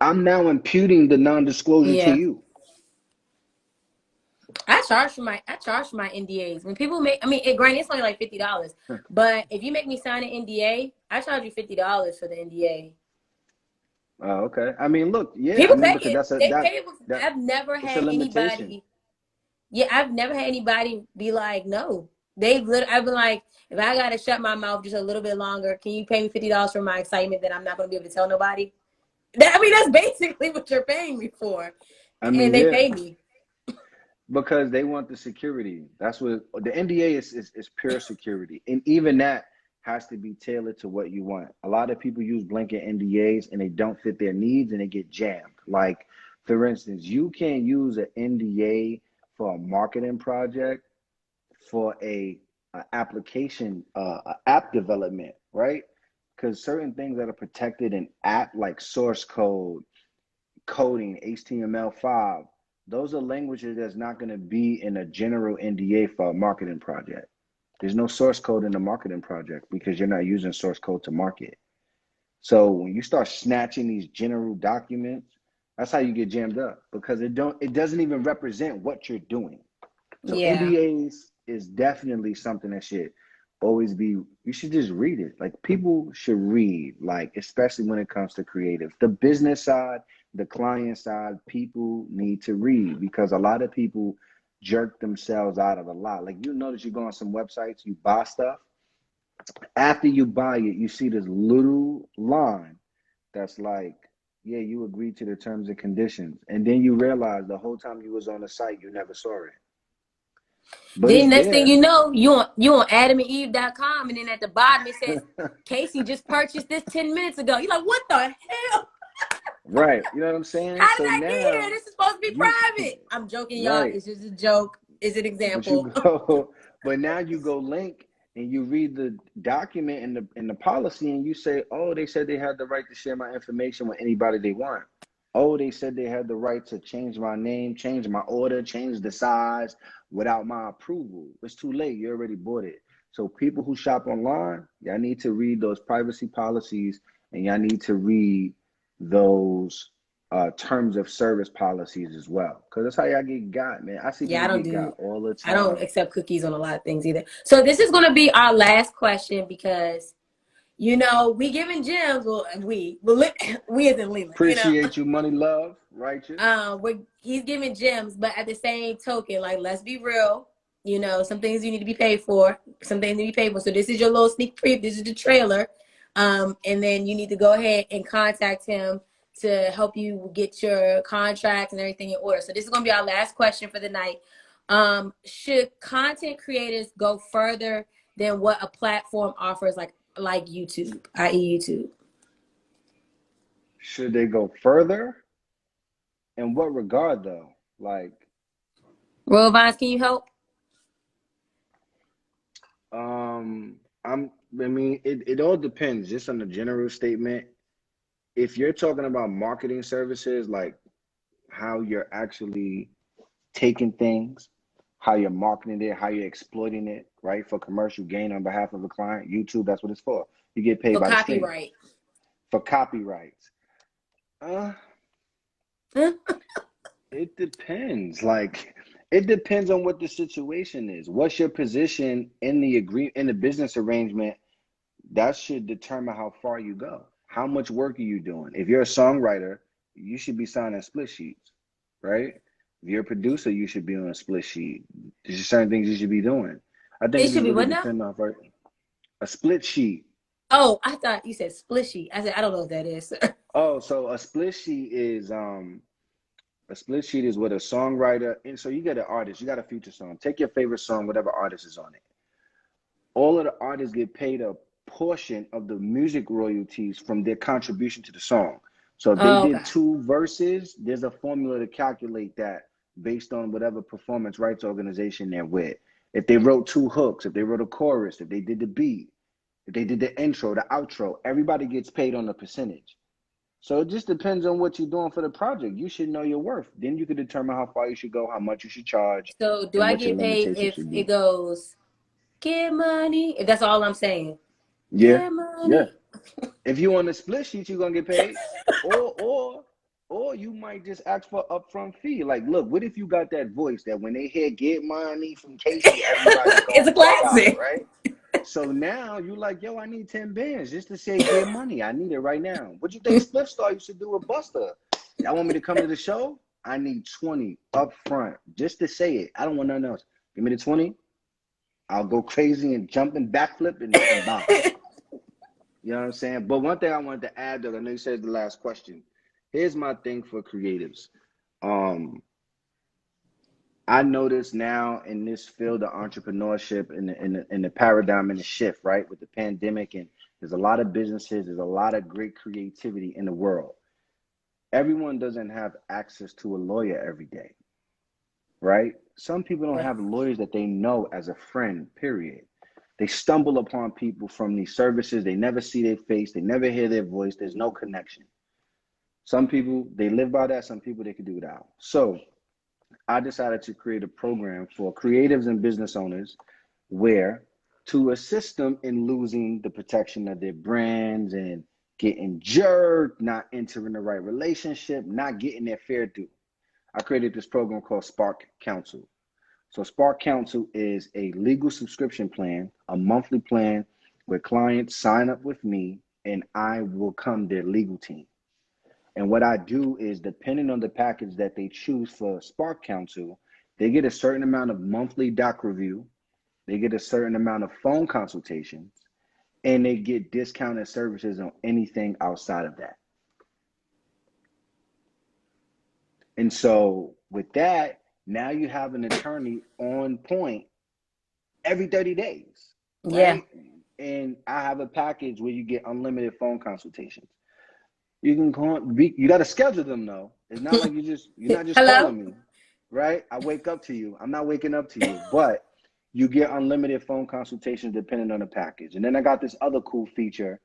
I'm now imputing the non-disclosure to yeah. you. I charge for my NDAs. When people make, I mean, granted, it's only like $50, but if you make me sign an NDA, I charge you $50 for the NDA. Oh, okay. I mean, look, yeah. I People mean, pay because it. They pay it. that I've never it's a had limitation. anybody. Yeah, I've never had anybody be like, no. I've been like, if I gotta shut my mouth just a little bit longer, can you pay me $50 for my excitement that I'm not gonna be able to tell nobody? I mean, that's basically what you're paying me for, I and mean, they yeah, pay me. because they want the security. That's what the NDA is pure security, and even that has to be tailored to what you want. A lot of people use blanket NDAs and they don't fit their needs and they get jammed. Like, for instance, you can't use an NDA for a marketing project for a application, app development, right? Because certain things that are protected in app, like source code, coding, HTML5, those are languages that's not going to be in a general NDA for a marketing project. There's no source code in the marketing project because you're not using source code to market. So when you start snatching these general documents, that's how you get jammed up because it doesn't even represent what you're doing. So Yeah, NDAs is definitely something that should always be, you should just read it. Like people should read, like especially when it comes to creative. The business side, the client side, people need to read because a lot of people jerk themselves out of a lot. Like you notice you go on some websites, you buy stuff. After you buy it, you see this little line that's like, yeah, you agreed to the terms and conditions. And then you realize the whole time you was on the site, you never saw it. But then it's next thing there. you know, you on adamandeve.com, and then at the bottom it says Casey just purchased this 10 minutes ago. You're like, what the hell? Right. You know what I'm saying? How did So I get here? now This is supposed to be you private. I'm joking, y'all. right. It's just a joke. It's an But you example. go but now you go link and you read the document in the policy and you say, oh, they said they had the right to share my information with anybody they want. Oh, they said they had the right to change my name, change my order, change the size without my approval. It's too late. You already bought it. So people who shop online, y'all need to read those privacy policies and y'all need to read those terms of service policies as well. Because that's how y'all get got, man. I see Yeah, people get got all the I don't time. accept cookies on a lot of things either. So this is gonna be our last question because we giving gems. Well, we as in Leland. Appreciate you, money, love, righteous. He's giving gems, but at the same token, like let's be real. Some things you need to be paid for. Some things need to be paid for. So this is your little sneak preview. This is the trailer. And then you need to go ahead and contact him to help you get your contracts and everything in order. So this is gonna be our last question for the night. Should content creators go further than what a platform offers, like YouTube, i.e. YouTube? Should they go further? In what regard, though? Like, Royal Vines, can you help? I'm. I mean, it all depends. Just on the general statement, if you're talking about marketing services, like how you're actually taking things, how you're marketing it, how you're exploiting it, right? For commercial gain on behalf of a client. YouTube, that's what it's for. You get paid For by the stream. copyright. For copyrights. Uh, Huh? it depends. Like, it depends on what the situation is. What's your position in the business arrangement? That should determine how far you go. How much work are you doing? If you're a songwriter, you should be signing split sheets, right? If you're a producer, you should be on a split sheet. There's just certain things you should be doing. I think It it just should be really what now? depends on, right? A split sheet. Oh, I thought you said splishy. I said I don't know what that is. Oh, so a split sheet is what a songwriter, and so you get an artist, you got a feature song. Take your favorite song, whatever artist is on it. All of the artists get paid a portion of the music royalties from their contribution to the song. So if they Oh, did okay. 2 verses, there's a formula to calculate that based on whatever performance rights organization they're with. If they wrote 2 hooks, if they wrote a chorus, if they did the beat, if they did the intro, the outro, everybody gets paid on a percentage. So it just depends on what you're doing for the project. You should know your worth. Then you can determine how far you should go, how much you should charge, So do and I what your get paid limitations if should it be. goes get money? If that's all I'm saying. Yeah, Get yeah. money. If you on the split sheet, you're gonna get paid. Or or or you might just ask for upfront fee. Like, look, what if you got that voice that when they hear "Get Money" from Casey, everybody It's gonna a bug out, classic. right? So now you like, yo, I need 10 bands just to say "Get Money." I need it right now. What you think Spliff Star used to do with Buster? Y'all want me to come to the show? I need 20 up front just to say it. I don't want nothing else. Give me the 20. I'll go crazy and jump and backflip and bounce. You know what I'm saying? But one thing I wanted to add, though, I know you said the last question. Here's my thing for creatives. Um, I notice now in this field of entrepreneurship in the paradigm and the shift, right, with the pandemic, and there's a lot of businesses, there's a lot of great creativity in the world. Everyone doesn't have access to a lawyer every day, right? Some people don't Right. have lawyers that they know as a friend, period. They stumble upon people from these services. They never see their face. They never hear their voice. There's no connection. Some people, they live by that. Some people, they could do without. So I decided to create a program for creatives and business owners where to assist them in losing the protection of their brands and getting jerked, not entering the right relationship, not getting their fair due. I created this program called Spark Counsel. So Spark Counsel is a legal subscription plan, a monthly plan where clients sign up with me and I will come their legal team. And what I do is, depending on the package that they choose for Spark Counsel, they get a certain amount of monthly doc review, they get a certain amount of phone consultations, and they get discounted services on anything outside of that. And so with that, now you have an attorney on point every 30 days, Yeah. right? And I have a package where you get unlimited phone consultations. You can call, you got to schedule them though. It's not like you're not just Hello? calling me, right? I wake up to you. I'm not waking up to you, but you get unlimited phone consultations depending on the package. And then I got this other cool feature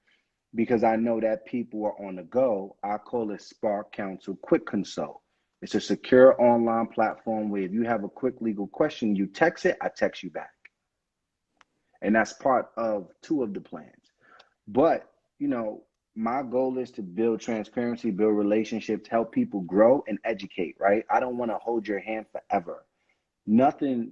because I know that people are on the go. I call it Spark Counsel Quick Consult. It's a secure online platform where if you have a quick legal question, you text it, I text you back. And that's part of 2 of the plans. But, my goal is to build transparency, build relationships, help people grow and educate, right? I don't want to hold your hand forever. Nothing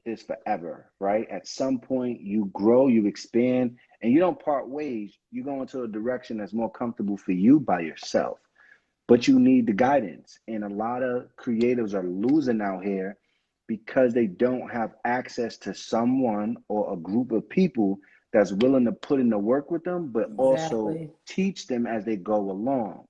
is forever, right? At some point, you grow, you expand, and you don't part ways. You go into a direction that's more comfortable for you by yourself. But you need the guidance. And a lot of creatives are losing out here because they don't have access to someone or a group of people that's willing to put in the work with them, but also Exactly. teach them as they go along.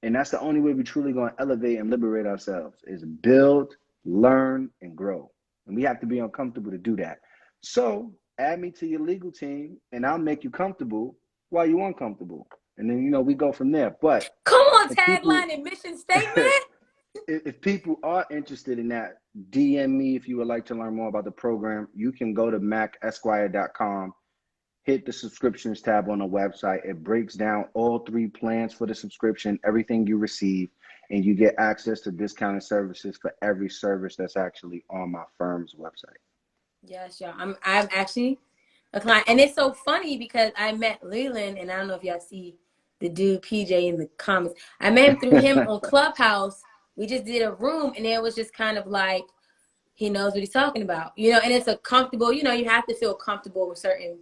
And that's the only way we truly going to elevate and liberate ourselves is build, learn, and grow. And we have to be uncomfortable to do that. So add me to your legal team and I'll make you comfortable while you're uncomfortable. And then, we go from there. But Come on, if people tagline and mission statement. if people are interested in that, DM me if you would like to learn more about the program. You can go to macesquire.com, hit the subscriptions tab on the website. It breaks down all 3 plans for the subscription, everything you receive. and you get access to discounted services for every service that's actually on my firm's website. Yes, y'all. I'm actually a client, and it's so funny because I met Leland, and I don't know if y'all see the dude PJ in the comments. I met him through him on Clubhouse. We just did a room, and it was just kind of like he knows what he's talking about, you know. And it's a comfortable, you know, you have to feel comfortable with certain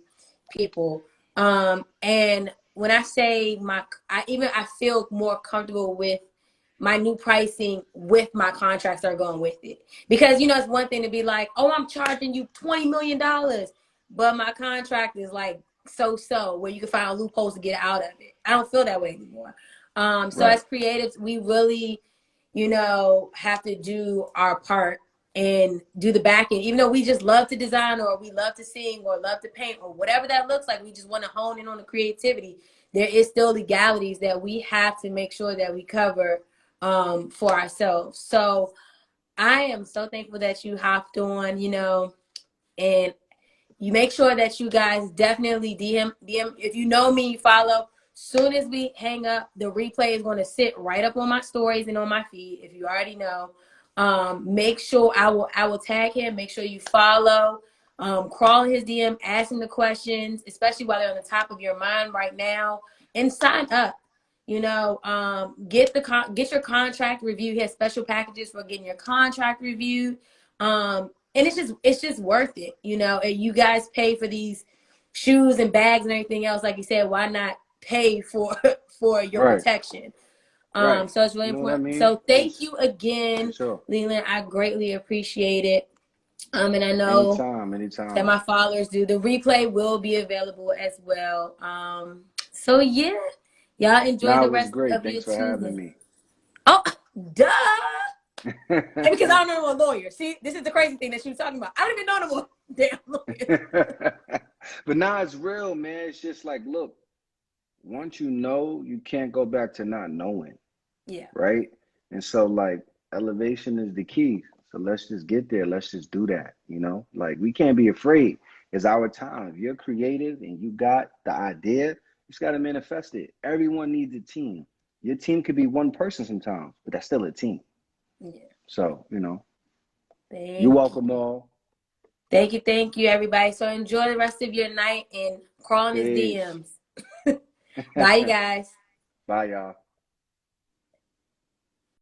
people. And when I say I feel more comfortable with my new pricing with my contracts that are going with it. Because, you know, it's one thing to be like, oh, I'm charging you $20 million, but my contract is like so where you can find loopholes to get out of it. I don't feel that way anymore. So Right. as creatives, we really, you know, have to do our part and do the back end. Even though we just love to design or we love to sing or love to paint or whatever that looks like, we just want to hone in on the creativity. There is still legalities that we have to make sure that we cover for ourselves. So I am so thankful that you hopped on, you know, and you make sure that you guys definitely DM. If you know me, follow. Soon as we hang up, the replay is going to sit right up on my stories and on my feed. If you already know, make sure I will tag him. Make sure you follow. Crawl in his DM, ask him the questions, especially while they're on the top of your mind right now, and sign up. You know, get your contract reviewed. He has special packages for getting your contract reviewed. And it's just worth it, you know. And you guys pay for these shoes and bags and everything else, like you said. Why not pay for for your Right. protection? Right. So it's really You know what I important. mean? So thank It's you for again, sure. Leland. I greatly appreciate it. And I know Anytime, that anytime. my followers do. The replay will be available as well. So yeah, y'all enjoy Nah, the it was rest great. of your Thanks for having Tuesday. me. Oh, duh. And because I don't know no lawyer. See, this is the crazy thing that she was talking about. I don't even know no more damn lawyer. But now it's real, man. It's just like, look, once you know, you can't go back to not knowing, Yeah. right? And so, like, elevation is the key. So let's just get there. Let's just do that, you know? Like, we can't be afraid. It's our time. If you're creative and you got the idea, you just got to manifest it. Everyone needs a team. Your team could be one person sometimes, but that's still a team. Yeah. So, you know, you're Thank welcome you. all. Thank you, everybody. So enjoy the rest of your night and crawl in his Peace. DMs. Bye, you guys. Bye, y'all.